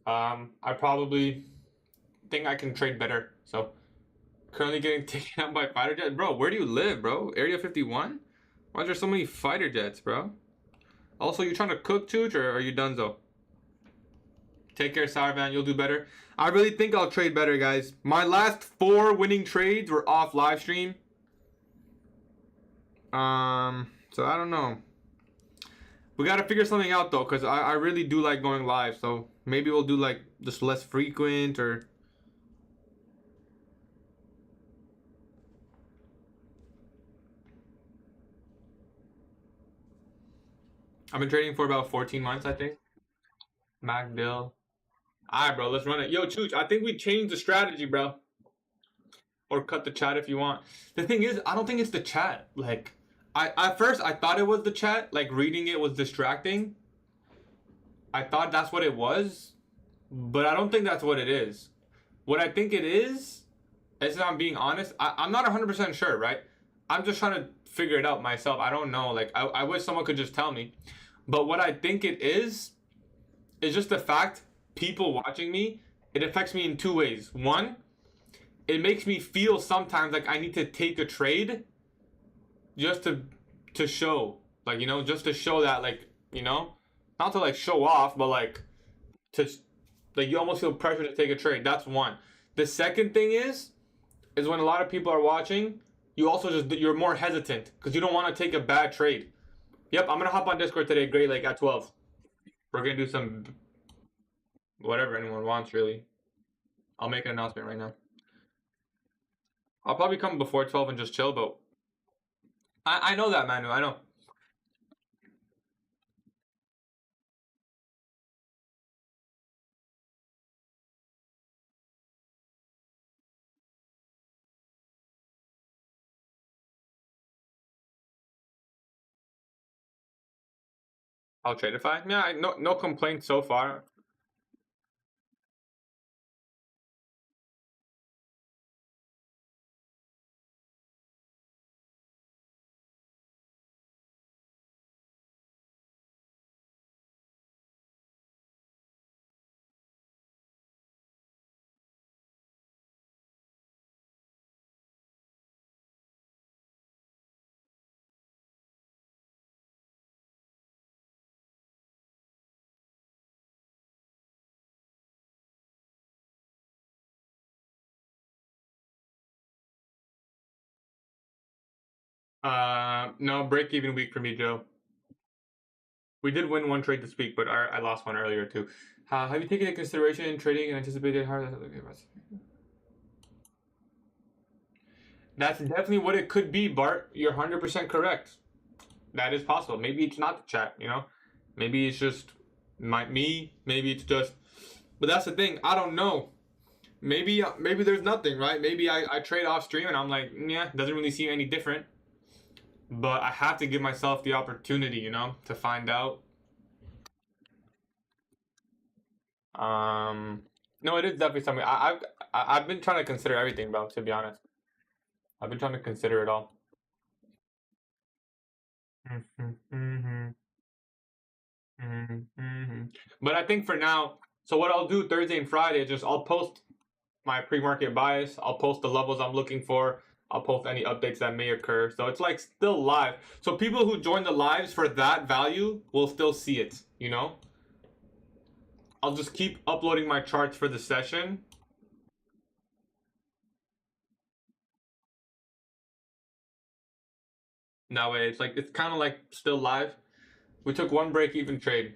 Speaker 1: I probably think I can trade better. So currently getting taken out by fighter jets. Bro, where do you live, bro? Area 51? Why is there so many fighter jets, bro? Also, you trying to cook, Chooch, or are you done, though? Take care, Sarvan. You'll do better. I really think I'll trade better, guys. My last 4 winning trades were off live stream. So I don't know. We gotta figure something out, though, because I really do like going live. So maybe we'll do, like, just less frequent, or... I've been trading for about 14 months, I think. MacDill. Alright, bro, let's run it. Yo, Chooch, I think we changed the strategy, bro. Or cut the chat if you want. The thing is, I don't think it's the chat. Like, at first I thought it was the chat. Like, reading it was distracting. I thought that's what it was. But I don't think that's what it is. What I think it is if I'm being honest, I'm not 100% sure, right? I'm just trying to figure it out myself. I don't know. Like, I wish someone could just tell me. But what I think it is just the fact people watching me, it affects me in 2 ways. One, it makes me feel sometimes like I need to take a trade just to show, like, you know, just to show that, like, you know, not to like show off, but like to, like, you almost feel pressure to take a trade. That's one. The second thing is when a lot of people are watching, you also you're more hesitant because you don't want to take a bad trade. Yep, I'm gonna hop on Discord today, Great Lake, at 12. We're gonna do some whatever anyone wants, really. I'll make an announcement right now. I'll probably come before 12 and just chill, but I know that, Manu. I know. I'll Tradeify. Yeah, no complaints so far. No, break even week for me, Joe. We did win one trade this week, but I lost one earlier too. Have you taken into consideration trading and anticipated hard? That's definitely what it could be, Bart. You're 100% correct. That is possible. Maybe it's not the chat, you know? Maybe it's just me. Maybe it's just... But that's the thing. I don't know. Maybe there's nothing, right? Maybe I trade off stream and I'm like, yeah, doesn't really seem any different. But I have to give myself the opportunity, you know, to find out. No, it is definitely something. I've been trying to consider everything, bro. To be honest, I've been trying to consider it all. But I think for now, so what I'll do Thursday and Friday is just I'll post my pre-market bias. I'll post the levels I'm looking for. I'll post any updates that may occur. So it's like still live. So people who join the lives for that value will still see it, you know? I'll just keep uploading my charts for the session. That way it's like, it's kind of like still live. We took one break-even trade.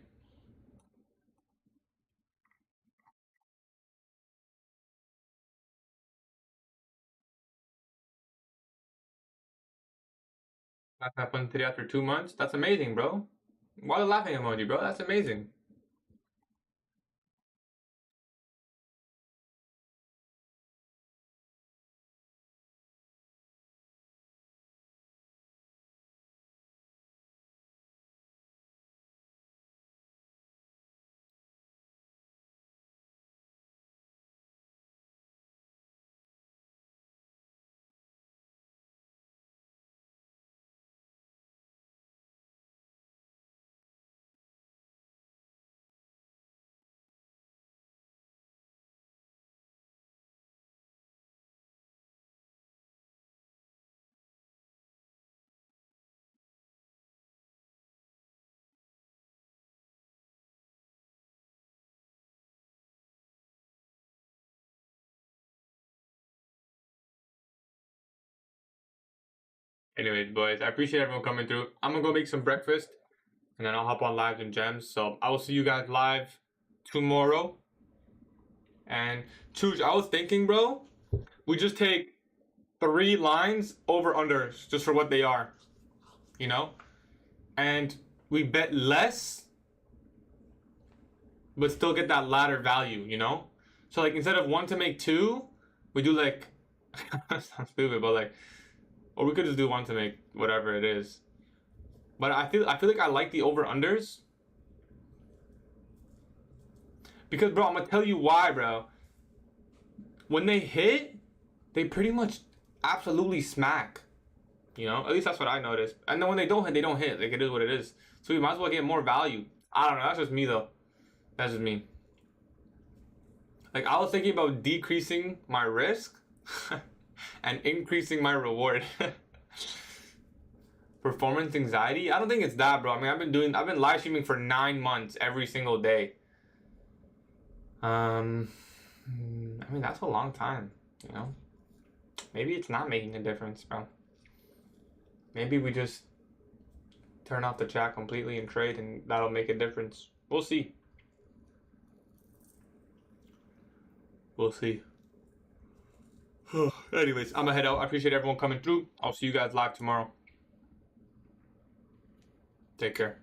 Speaker 1: That happened today after 2 months. That's amazing, bro. Why the laughing emoji, bro? That's amazing. Anyways, boys, I appreciate everyone coming through. I'm gonna go make some breakfast, and then I'll hop on live in Gems. So I will see you guys live tomorrow. And Chooch, I was thinking, bro, we just take 3 lines over unders just for what they are, you know, and we bet less, but still get that ladder value, you know. So like instead of 1 to make 2, we do like sounds stupid, but like, or we could just do 1 to make whatever it is. But I feel like I like the over unders because, bro, I'm gonna tell you why, bro. When they hit, they pretty much absolutely smack. You know, at least that's what I noticed. And then when they don't hit, they don't hit. Like, it is what it is. So we might as well get more value. I don't know. That's just me, though. That's just me. Like, I was thinking about decreasing my risk and increasing my reward. Performance anxiety? I don't think it's that, bro. I mean, I've been live streaming for 9 months every single day. I mean, that's a long time, you know? Maybe it's not making a difference, bro. Maybe we just turn off the chat completely and trade, and that'll make a difference. We'll see. We'll see. Anyways, I'm gonna head out. I appreciate everyone coming through. I'll see you guys live tomorrow. Take care.